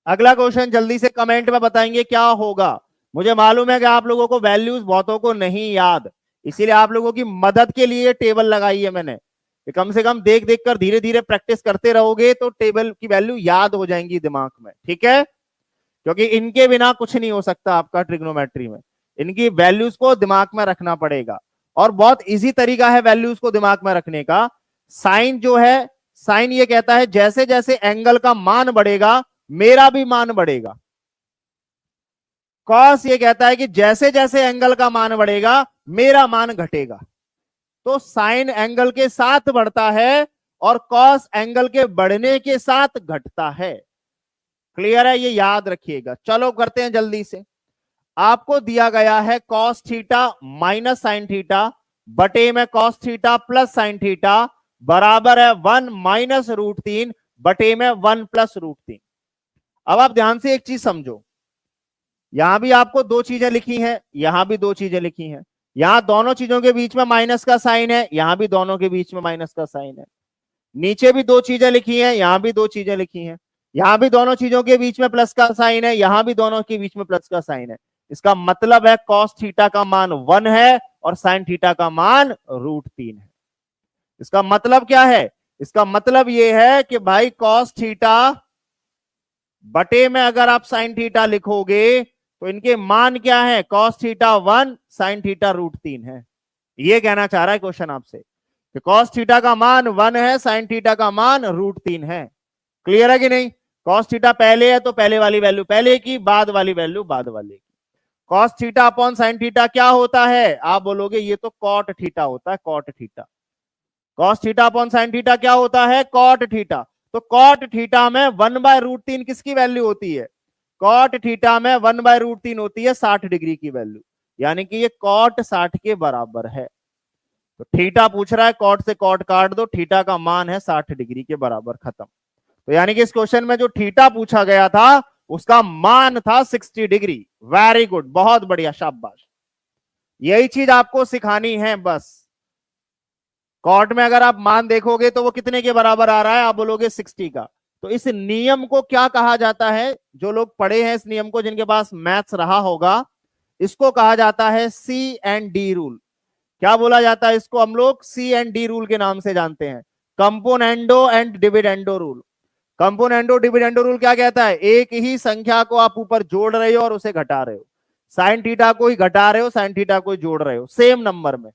अगला क्वेश्चन जल्दी से कमेंट में बताएंगे क्या होगा। मुझे मालूम है कि आप लोगों को वैल्यूज बहुतों को नहीं याद, इसीलिए आप लोगों की मदद के लिए टेबल लगाई है मैंने, कि कम से कम देख देख कर धीरे धीरे प्रैक्टिस करते रहोगे तो टेबल की वैल्यू याद हो जाएंगी दिमाग में, ठीक है। क्योंकि इनके बिना कुछ नहीं हो सकता आपका ट्रिग्नोमेट्री में, इनकी वैल्यूज को दिमाग में रखना पड़ेगा। और बहुत इजी तरीका है वैल्यूज को दिमाग में रखने का। साइन जो है, साइन ये कहता है जैसे जैसे एंगल का मान बढ़ेगा मेरा भी मान बढ़ेगा। कॉस ये कहता है कि जैसे जैसे एंगल का मान बढ़ेगा मेरा मान घटेगा। तो साइन एंगल के साथ बढ़ता है और कॉस एंगल के बढ़ने के साथ घटता है। क्लियर है, ये याद रखिएगा। चलो करते हैं जल्दी से। आपको दिया गया है cos theta minus sine theta बटे में cos theta plus sine theta बराबर है 1 माइनस √3 बटे में 1 प्लस √3। अब आप ध्यान से एक चीज समझो, यहां भी आपको दो चीजें लिखी हैं, यहां भी दो चीजें लिखी हैं, यहां दोनों चीजों के बीच में माइनस का साइन है, यहां भी दोनों के बीच में माइनस का साइन है। नीचे भी दो चीजें लिखी हैं, यहां भी दो चीजें लिखी हैं, यहां भी दोनों चीजों के बीच में प्लस का साइन है, यहां भी दोनों के बीच में प्लस का साइन है। इसका मतलब है कॉस थीटा का मान 1 है और साइन थीटा का मान √3 है। इसका मतलब क्या है, इसका मतलब यह है कि भाई कॉस थीटा बटे में अगर आप साइन थीटा लिखोगे तो इनके मान क्या है, कॉस थीटा 1 साइन थीटा √3 है। ये कहना चाह रहा है क्वेश्चन आपसे कि कॉस थीटा का मान 1 है, साइन थीटा का मान √3 है। क्लियर है कि नहीं। कॉस थीटा पहले है तो पहले वाली वैल्यू पहले की, बाद वाली वैल्यू बाद वाली की। Cos theta upon sine theta क्या होता है, आप बोलोगे ये तो कॉट थीटा होता है, cot theta. Cos theta upon sine theta क्या होता है, कॉट थीटा। तो कॉट थीटा में 1/√3 किसकी वैल्यू होती है, कॉट थीटा में 1/√3 होती है 60 डिग्री की वैल्यू, यानी कि ये कॉट 60 के बराबर है। तो थीटा पूछ रहा है, कॉट से कॉट काट दो, थीटा का मान है 60 डिग्री के बराबर, खत्म। तो यानी कि इस क्वेश्चन में जो थीटा पूछा गया था उसका मान था 60 डिग्री। वेरी गुड, बहुत बढ़िया, शाबाश। यही चीज आपको सिखानी है बस। कॉट में अगर आप मान देखोगे तो वो कितने के बराबर आ रहा है, आप बोलोगे 60 का। तो इस नियम को क्या कहा जाता है, जो लोग पढ़े हैं इस नियम को, जिनके पास मैथ्स रहा होगा, इसको कहा जाता है C&D रूल। क्या बोला जाता है इसको, हम लोग C&D रूल के नाम से जानते हैं, componendo and dividendo rule. Componendo dividendo rule क्या कहता है, एक ही संख्या को आप ऊपर जोड़ रहे हो और उसे घटा रहे हो। साइन थीटा को ही घटा रहे हो, साइन थीटा को जोड़ रहे हो सेम नंबर में।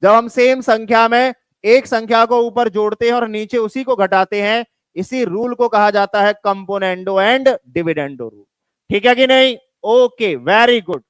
जब हम सेम संख्या में एक संख्या को ऊपर जोड़ते हैं और नीचे उसी को घटाते हैं, इसी रूल को कहा जाता है कंपोनेंडो एंड डिविडेंडो रूल। ठीक है कि नहीं, okay very good.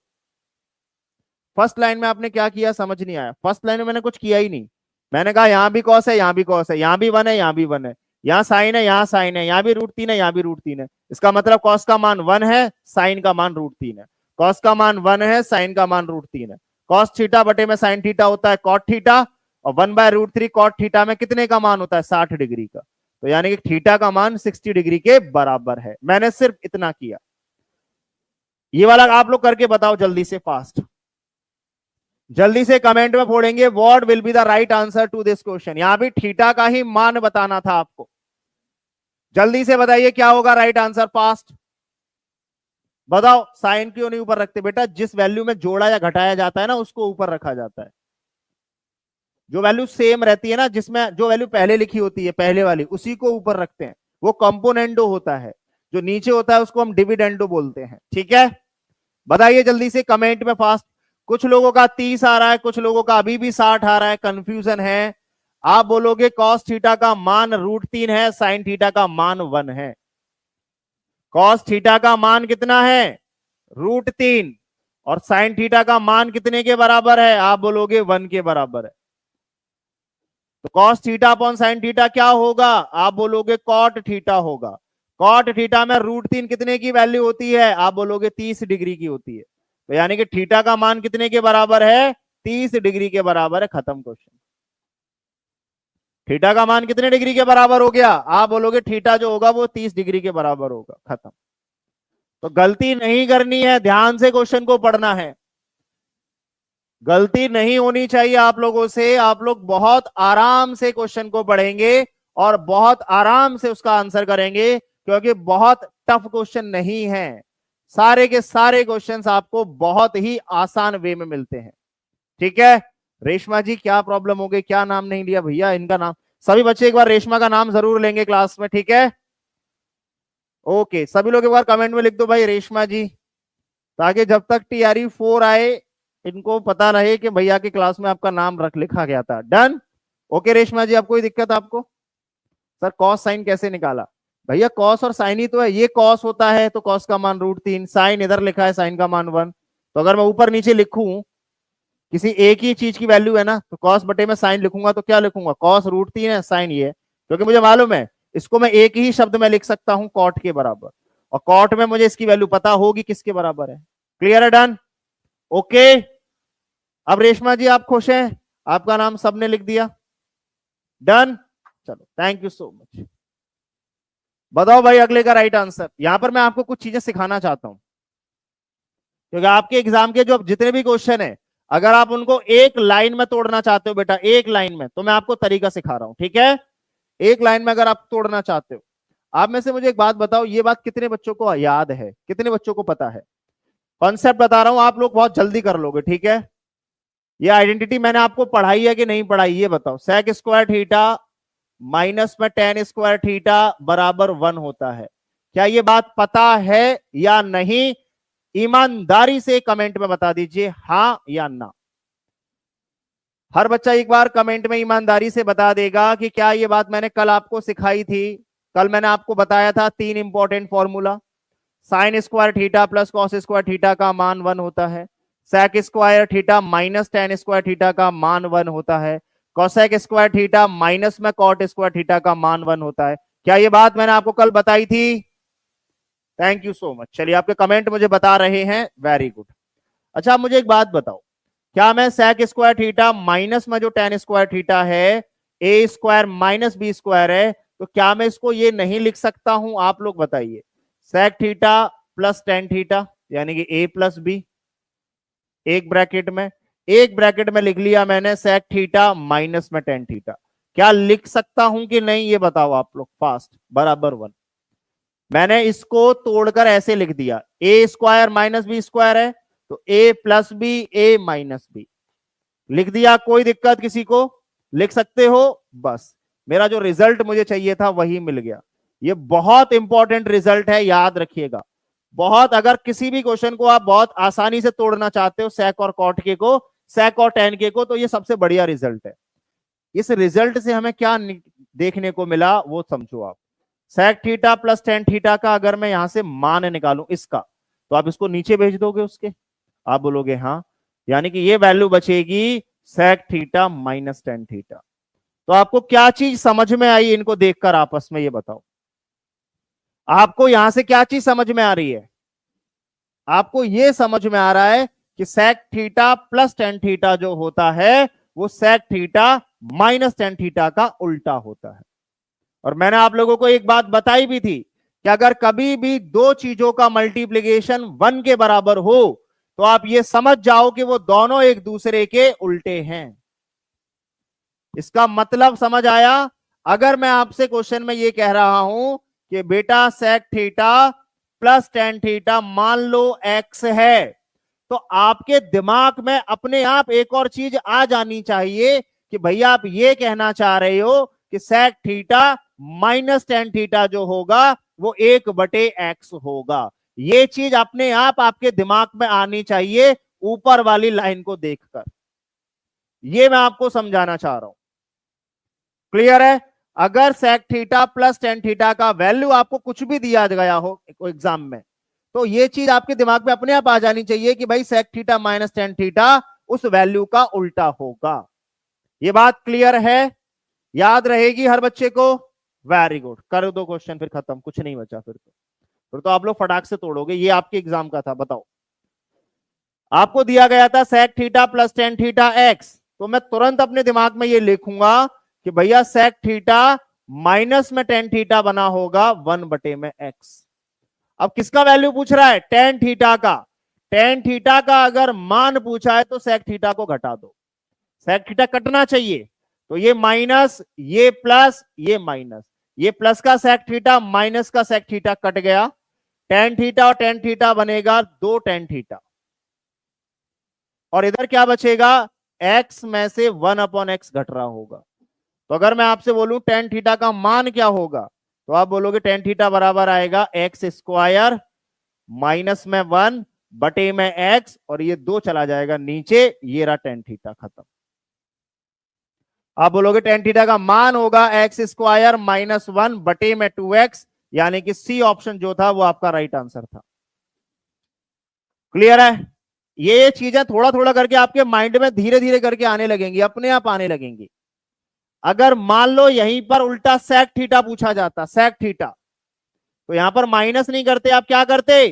First line में आपने क्या किया समझ नहीं आया, फर्स्ट लाइन में मैंने कुछ किया ही नहीं। मैंने कहा यहां भी कॉस है, यहां भी कॉस है, यहां भी 1 है, यहां भी 1 है, यहां साइन है, यहां साइन है, यहां भी √3 है, यहां भी √3 है। इसका मतलब कॉस का मान 1 है, साइन का मान √3 है। कॉस का मान 1 है, साइन का मान √3 है। कॉस थीटा बटे में साइन थीटा होता है कॉट थीटा, और 1/√3 कॉट थीटा में कितने का मान होता है, 60 डिग्री का। तो यानी कि थीटा का मान 60 डिग्री के बराबर है। मैंने सिर्फ इतना किया। ये वाला आप लोग करके बताओ जल्दी से, फास्ट, जल्दी से कमेंट में फोड़ेंगे what will be the right answer to this question. यहां भी थीटा का ही मान बताना था आपको। जल्दी से बताइए क्या होगा राइट आंसर, फास्ट बताओ। साइन क्यों नहीं ऊपर रखते बेटा, जिस वैल्यू में जोड़ा या घटाया जाता है ना उसको ऊपर रखा जाता है। जो वैल्यू सेम रहती है ना, जिसमें जो वैल्यू पहले लिखी होती है पहले वाली, उसी को ऊपर रखते हैं, वो कंपोनेंडो होता है। जो नीचे होता है उसको हम डिविडेंडो बोलते हैं। ठीक है, बताइए जल्दी से कमेंट में फास्ट। कुछ लोगों का 30 आ रहा है, कुछ लोगों का अभी भी 60 आ रहा है, कंफ्यूजन है। आप बोलोगे कॉस थीटा का मान √3 है, साइन थीटा का मान 1 है। कॉस थीटा का मान कितना है? √3। और साइन थीटा का मान कितने के बराबर है? आप बोलोगे 1 के बराबर है। तो cos theta upon sine theta क्या होगा? आप बोलोगे कॉट थीटा होगा। कॉट थीटा में √3 कितने की वैल्यू होती है? आप बोलोगे 30 डिग्री की होती है। तो यानी कि थीटा का मान कितने के बराबर है? 30 डिग्री के बराबर है। खत्म क्वेश्चन। थीटा का मान कितने डिग्री के बराबर हो गया? आप बोलोगे थीटा जो होगा वो 30 डिग्री के बराबर होगा। खत्म। तो गलती नहीं करनी है, ध्यान से क्वेश्चन को पढ़ना है। गलती नहीं होनी चाहिए आप लोगों से। आप लोग बहुत आराम से क्वेश्चन को पढ़ेंगे और बहुत आराम से उसका आंसर करेंगे, क्योंकि बहुत टफ क्वेश्चन नहीं है। सारे के सारे क्वेश्चंस आपको बहुत ही आसान वे में मिलते हैं। ठीक है। रेशमा जी क्या प्रॉब्लम हो गई? क्या नाम नहीं लिया भैया इनका नाम? सभी बच्चे एक बार रेशमा का नाम जरूर लेंगे क्लास में। ठीक है, ओके। सभी लोग एक बार कमेंट में लिख दो भाई रेशमा जी, ताकि जब तक TRE 4 आए इनको पता रहे कि भैया की क्लास में आपका नाम रख लिखा गया था। डन। ओके रेशमा जी, अब कोई दिक्कत आपको? सर कॉस साइन कैसे निकाला? भैया कॉस और साइन ही तो है। ये कॉस होता है तो कॉस का मान √3, साइन इधर लिखा है साइन का मान 1। तो अगर मैं ऊपर नीचे लिखूं, किसी एक ही चीज की वैल्यू है ना, तो कॉस बटे में साइन लिखूंगा तो क्या लिखूंगा? कॉस √3 है, साइन ये है। क्योंकि मुझे मालूम है इसको मैं एक ही शब्द में लिख सकता हूं, कॉट के बराबर। और कॉट में मुझे इसकी वैल्यू पता होगी किसके बराबर है। क्लियर है? डन। ओके। अब रेशमा जी आप खुश हैं? आपका नाम सबने लिख दिया। डन। चलो, थैंक यू सो मच। बताओ भाई अगले का राइट आंसर। यहां पर मैं आपको कुछ चीजें सिखाना चाहता हूं, क्योंकि आपके एग्जाम के जो जितने भी क्वेश्चन है, अगर आप उनको एक लाइन में तोड़ना चाहते हो बेटा, एक लाइन में, तो मैं आपको तरीका सिखा रहा हूं। ठीक है, एक लाइन में अगर आप तोड़ना चाहते हो। आप में से मुझे एक बात बताओ, ये बात कितने बच्चों को याद है, कितने बच्चों को पता है? कॉन्सेप्ट बता रहा हूं, आप लोग बहुत जल्दी कर लोगे। ठीक है, ये आइडेंटिटी मैंने आपको पढ़ाई है कि नहीं पढ़ाई, ये बताओ। सेक स्क्वायर थीटा माइनस में टेन स्क्वायर थीटा बराबर 1 होता है। क्या ये बात पता है या नहीं? ईमानदारी से कमेंट में बता दीजिए, हां या ना। हर बच्चा एक बार कमेंट में ईमानदारी से बता देगा कि क्या ये बात मैंने कल आपको सिखाई थी। कल मैंने आपको बताया था 3 important formula. Sine square theta plus cos square theta का मान 1 होता है। Sec square theta minus tan square theta का मान 1 होता है। कॉसेक स्क्वायर थीटा माइनस में कॉट स्क्वायर थीटा का मान 1 होता है। क्या ये बात मैंने आपको कल बताई थी? Thank you so much. चलिए, आपके कमेंट मुझे बता रहे हैं, वेरी गुड। अच्छा, मुझे एक बात बताओ, क्या मैं सेक स्क्वायर थीटा माइनस में जो टेन स्क्वायर थीटा है, ए स्क्वायर माइनस बी स्क्वायर है, तो क्या मैं इसको ये नहीं लिख सकता हूं? आप लोग बताइए। Sec theta plus tan theta यानी कि ए प्लस बी, एक ब्रैकेट में, एक ब्रैकेट में लिख लिया मैंने सेक थीटा माइनस में टेन थीटा। क्या लिख सकता हूं कि नहीं, ये बताओ आप लोग फास्ट। बराबर 1। मैंने इसको तोड़कर ऐसे लिख दिया, ए स्क्वायर माइनस बी स्क्वायर है तो ए प्लस बी, ए माइनस बी लिख दिया। कोई दिक्कत किसी को? लिख सकते हो। बस मेरा जो रिजल्ट मुझे चाहिए था वही मिल गया। ये बहुत इंपॉर्टेंट रिजल्ट है, याद रखिएगा। बहुत, अगर किसी भी क्वेश्चन को आप बहुत आसानी से तोड़ना चाहते हो, सेक और कॉट के को, सेक और टेन के को, तो ये सबसे बढ़िया रिजल्ट है। इस रिजल्ट से हमें क्या देखने को मिला वो समझो आप। Sec theta plus tan theta का अगर मैं यहां से मान निकालूं इसका, तो आप इसको नीचे भेज दोगे उसके? आप बोलोगे हाँ। यानी कि ये वैल्यू बचेगी sec theta minus tan theta. तो आपको क्या चीज समझ में आई इनको देखकर? आपस में ये बताओ, आपको यहां से क्या चीज समझ में आ रही है? आपको ये समझ में आ रहा है कि sec theta plus tan theta जो होता है वो sec theta minus tan theta का उल्टा होता है। और मैंने आप लोगों को एक बात बताई भी थी कि अगर कभी भी दो चीजों का मल्टीप्लिकेशन 1 के बराबर हो तो आप ये समझ जाओ कि वो दोनों एक दूसरे के उल्टे हैं। इसका मतलब समझ आया? अगर मैं आपसे क्वेश्चन में ये कह रहा हूं कि बेटा sec theta plus tan theta मान लो एक्स है, तो आपके दिमाग में अपने आप एक और चीज आ जानी चाहिए कि भैया आप ये कहना चाह रहे हो कि sec theta minus tan theta जो होगा वो 1/x होगा। ये चीज अपने आप आपके दिमाग में आनी चाहिए ऊपर वाली लाइन को देखकर। ये मैं आपको समझाना चाह रहा हूं। क्लियर है? अगर sec theta plus tan theta का वैल्यू आपको कुछ भी दिया गया हो एग्जाम में, तो ये चीज आपके दिमाग में अपने आप आ जानी चाहिए कि भाई sec theta minus tan theta उस वैल्यू का उल्टा होगा। ये बात क्लियर है? याद रहेगी हर बच्चे को? वेरी गुड, कर दो क्वेश्चन, फिर खत्म, कुछ नहीं बचा फिर तो आप लोग फटाक से तोड़ोगे। ये आपके एग्जाम का था। बताओ, आपको दिया गया था sec theta plus tan theta x, तो मैं तुरंत अपने दिमाग में ये लिखूंगा कि भैया sec थीटा माइनस में tan थीटा बना होगा 1/x। अब किसका वैल्यू पूछ रहा है? tan थीटा का। tan थीटा का अगर मान पूछा है तो sec थीटा को घटा दो, sec थीटा कटना चाहिए, तो ये माइनस, ये प्लस, ये माइनस, ये प्लस का sec थीटा माइनस का sec थीटा कट गया, tan थीटा और tan थीटा बनेगा 2 tan थीटा, और इधर क्या बचेगा? x में से 1/x घट रहा होगा। तो अगर मैं आपसे बोलूं tan थीटा का मान क्या होगा, तो आप बोलोगे tan थीटा बराबर आएगा x स्क्वायर माइनस में 1 बटे में x, और ये 2 चला जाएगा नीचे, ये रहा tan थीटा, खत्म। आप बोलोगे tan थीटा का मान होगा x स्क्वायर माइनस 1 बटे में 2x, यानी कि सी ऑप्शन जो था वो आपका राइट आंसर था। क्लियर है? ये चीजें थोड़ा थोड़ा करके आपके माइंड में धीरे धीरे करके आने लगेंगी, अपने आप आने लगेंगी। अगर मान लो यहीं पर उल्टा sec थीटा पूछा जाता, sec थीटा, तो यहां पर माइनस नहीं करते, आप क्या करते?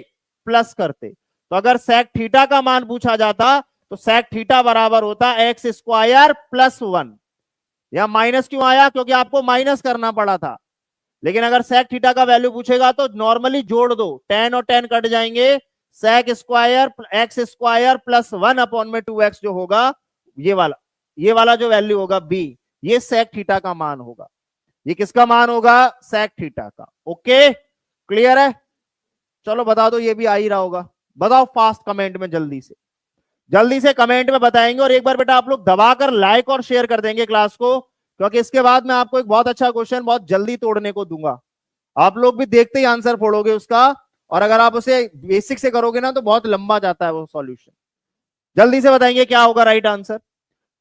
प्लस करते। तो अगर sec थीटा का मान पूछा जाता तो sec थीटा बराबर होता x स्क्वायर प्लस 1। यहां माइनस क्यों आया? क्योंकि आपको माइनस करना पड़ा था। लेकिन अगर sec थीटा का वैल्यू पूछेगा तो नॉर्मली जोड़ दो, tan और tan कट जाएंगे, sec square x square plus 1/2x जो होगा, ये वाला जो वैल्यू होगा b, ये sec थीटा का मान होगा। ये किसका मान होगा? sec थीटा का। ओके, क्लियर है? चलो बता दो, ये भी आ ही रहा होगा। बताओ फास्ट कमेंट में, जल्दी से कमेंट में बताएंगे। और एक बार बेटा आप लोग दबाकर लाइक और शेयर कर देंगे क्लास को, क्योंकि इसके बाद मैं आपको एक बहुत अच्छा क्वेश्चन बहुत जल्दी तोड़ने को दूंगा। आप लोग भी देखते ही आंसर फोड़ोगे उसका, और अगर आप उसे बेसिक से करोगे ना तो बहुत लंबा जाता है वो सॉल्यूशन। जल्दी से बताएंगे क्या होगा राइट आंसर।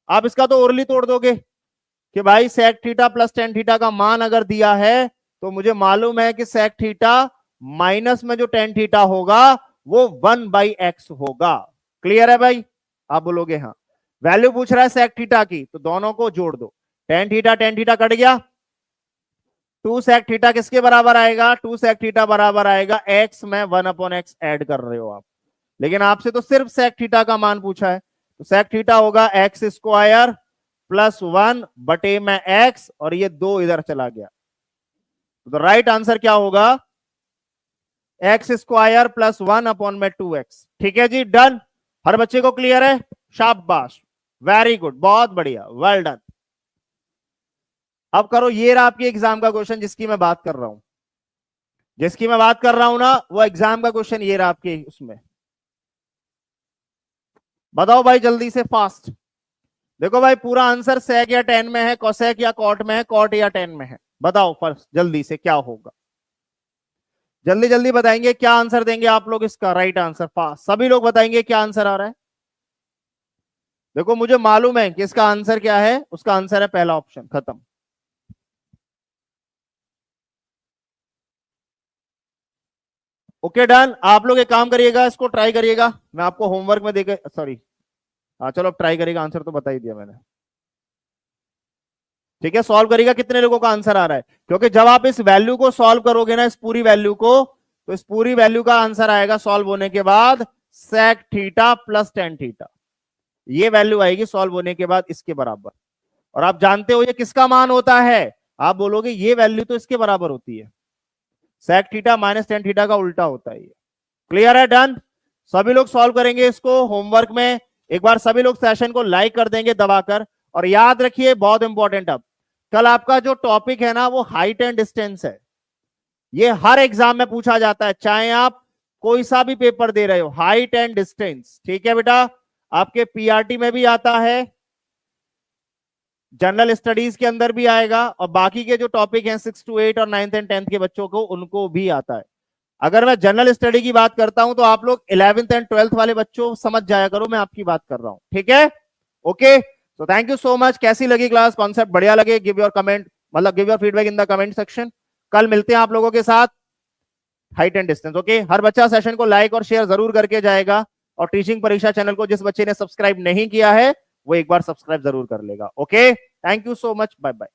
आप इसका तो ओरली तोड़ दोगे कि भाई sec theta plus tan theta का मान अगर दिया है तो मुझे मालूम है कि sec थीटा माइनस में जो tan थीटा होगा वो 1/x होगा। क्लियर है भाई? आप बोलोगे हाँ। वैल्यू पूछ रहा है sec थीटा की, तो दोनों को जोड़ दो, tan थीटा कट गया, 2 sec थीटा किसके बराबर आएगा? 2 sec थीटा बराबर आएगा x में 1/x ऐड कर रहे हो आप, लेकिन आपसे तो सिर्फ sec थीटा का मान पूछा है, तो sec थीटा होगा x स्क्वायर प्लस 1 बटे में x, और ये 2 इधर चला गया, तो राइट आंसर क्या होगा? x square plus 1/2x। ठीक है जी, डन। हर बच्चे को क्लियर है? शाबाश, वेरी गुड, बहुत बढ़िया, वेल डन। अब करो, ये रहा आपके एग्जाम का क्वेश्चन जिसकी मैं बात कर रहा हूं ना, वो एग्जाम का क्वेश्चन ये रहा आपके उसमें। बताओ भाई जल्दी से, फास्ट। देखो भाई पूरा आंसर sec या tan में है, cosec या cot में है, cot या tan में है। बताओ फर्स्ट जल्दी से क्या होगा, जल्दी जल्दी बताएंगे क्या आंसर देंगे आप लोग इसका राइट आंसर। फास्ट सभी लोग बताएंगे क्या आंसर आ रहा है। देखो मुझे मालूम है कि इसका आंसर क्या है, उसका आंसर है पहला ऑप्शन, खत्म। Okay done. आप लोग एक काम करिएगा, इसको ट्राई करिएगा, मैं आपको होमवर्क में देकर, सॉरी हाँ चलो अब ट्राई करिएगा, आंसर तो बता ही दिया मैंने। ठीक है, सॉल्व करिएगा कितने लोगों का आंसर आ रहा है, क्योंकि जब आप इस वैल्यू को सॉल्व करोगे ना, इस पूरी वैल्यू को, तो इस पूरी वैल्यू का आंसर आएगा सॉल्व होने के बाद sec theta plus tan theta, ये वैल्यू आएगी सॉल्व होने के बाद इसके बराबर। और आप जानते हो ये किसका मान होता है? आप बोलोगे ये वैल्यू तो इसके बराबर होती है, sec theta minus tan theta का उल्टा होता है ये। क्लियर है? डन। सभी लोग सॉल्व करेंगे इसको होमवर्क में। एक बार सभी लोग सेशन को लाइक कर देंगे दबाकर, और याद रखिए बहुत इंपॉर्टेंट, अब कल आपका जो टॉपिक है ना वो हाइट एंड डिस्टेंस है। ये हर एग्जाम में पूछा जाता है, चाहे आप कोई सा भी पेपर दे रहे हो, हाइट एंड डिस्टेंस। ठीक है बेटा, आपके पीआरटी में भी आता है, जनरल स्टडीज के अंदर भी आएगा, और बाकी के जो टॉपिक हैं 6 to 8 और 9th एंड 10th के बच्चों को, उनको भी आता है। अगर मैं जनरल स्टडी की बात करता हूं तो आप लोग 11th एंड 12th वाले बच्चों समझ जाया करो, मैं आपकी बात कर रहा हूं। ठीक है, ओके। तो थैंक यू सो मच। कैसी लगी क्लास, कॉन्सेप्ट बढ़िया लगे, गिव योर कमेंट, मतलब give your feedback in the comment section. कल मिलते हैं आप लोगों के साथ हाइट एंड डिस्टेंस। ओके, हर बच्चा सेशन को लाइक और शेयर जरूर करके जाएगा, और टीचिंग परीक्षा चैनल को जिस बच्चे ने सब्सक्राइब नहीं किया है वो एक बार सब्सक्राइब जरूर कर लेगा। Okay, thank you so much, bye bye.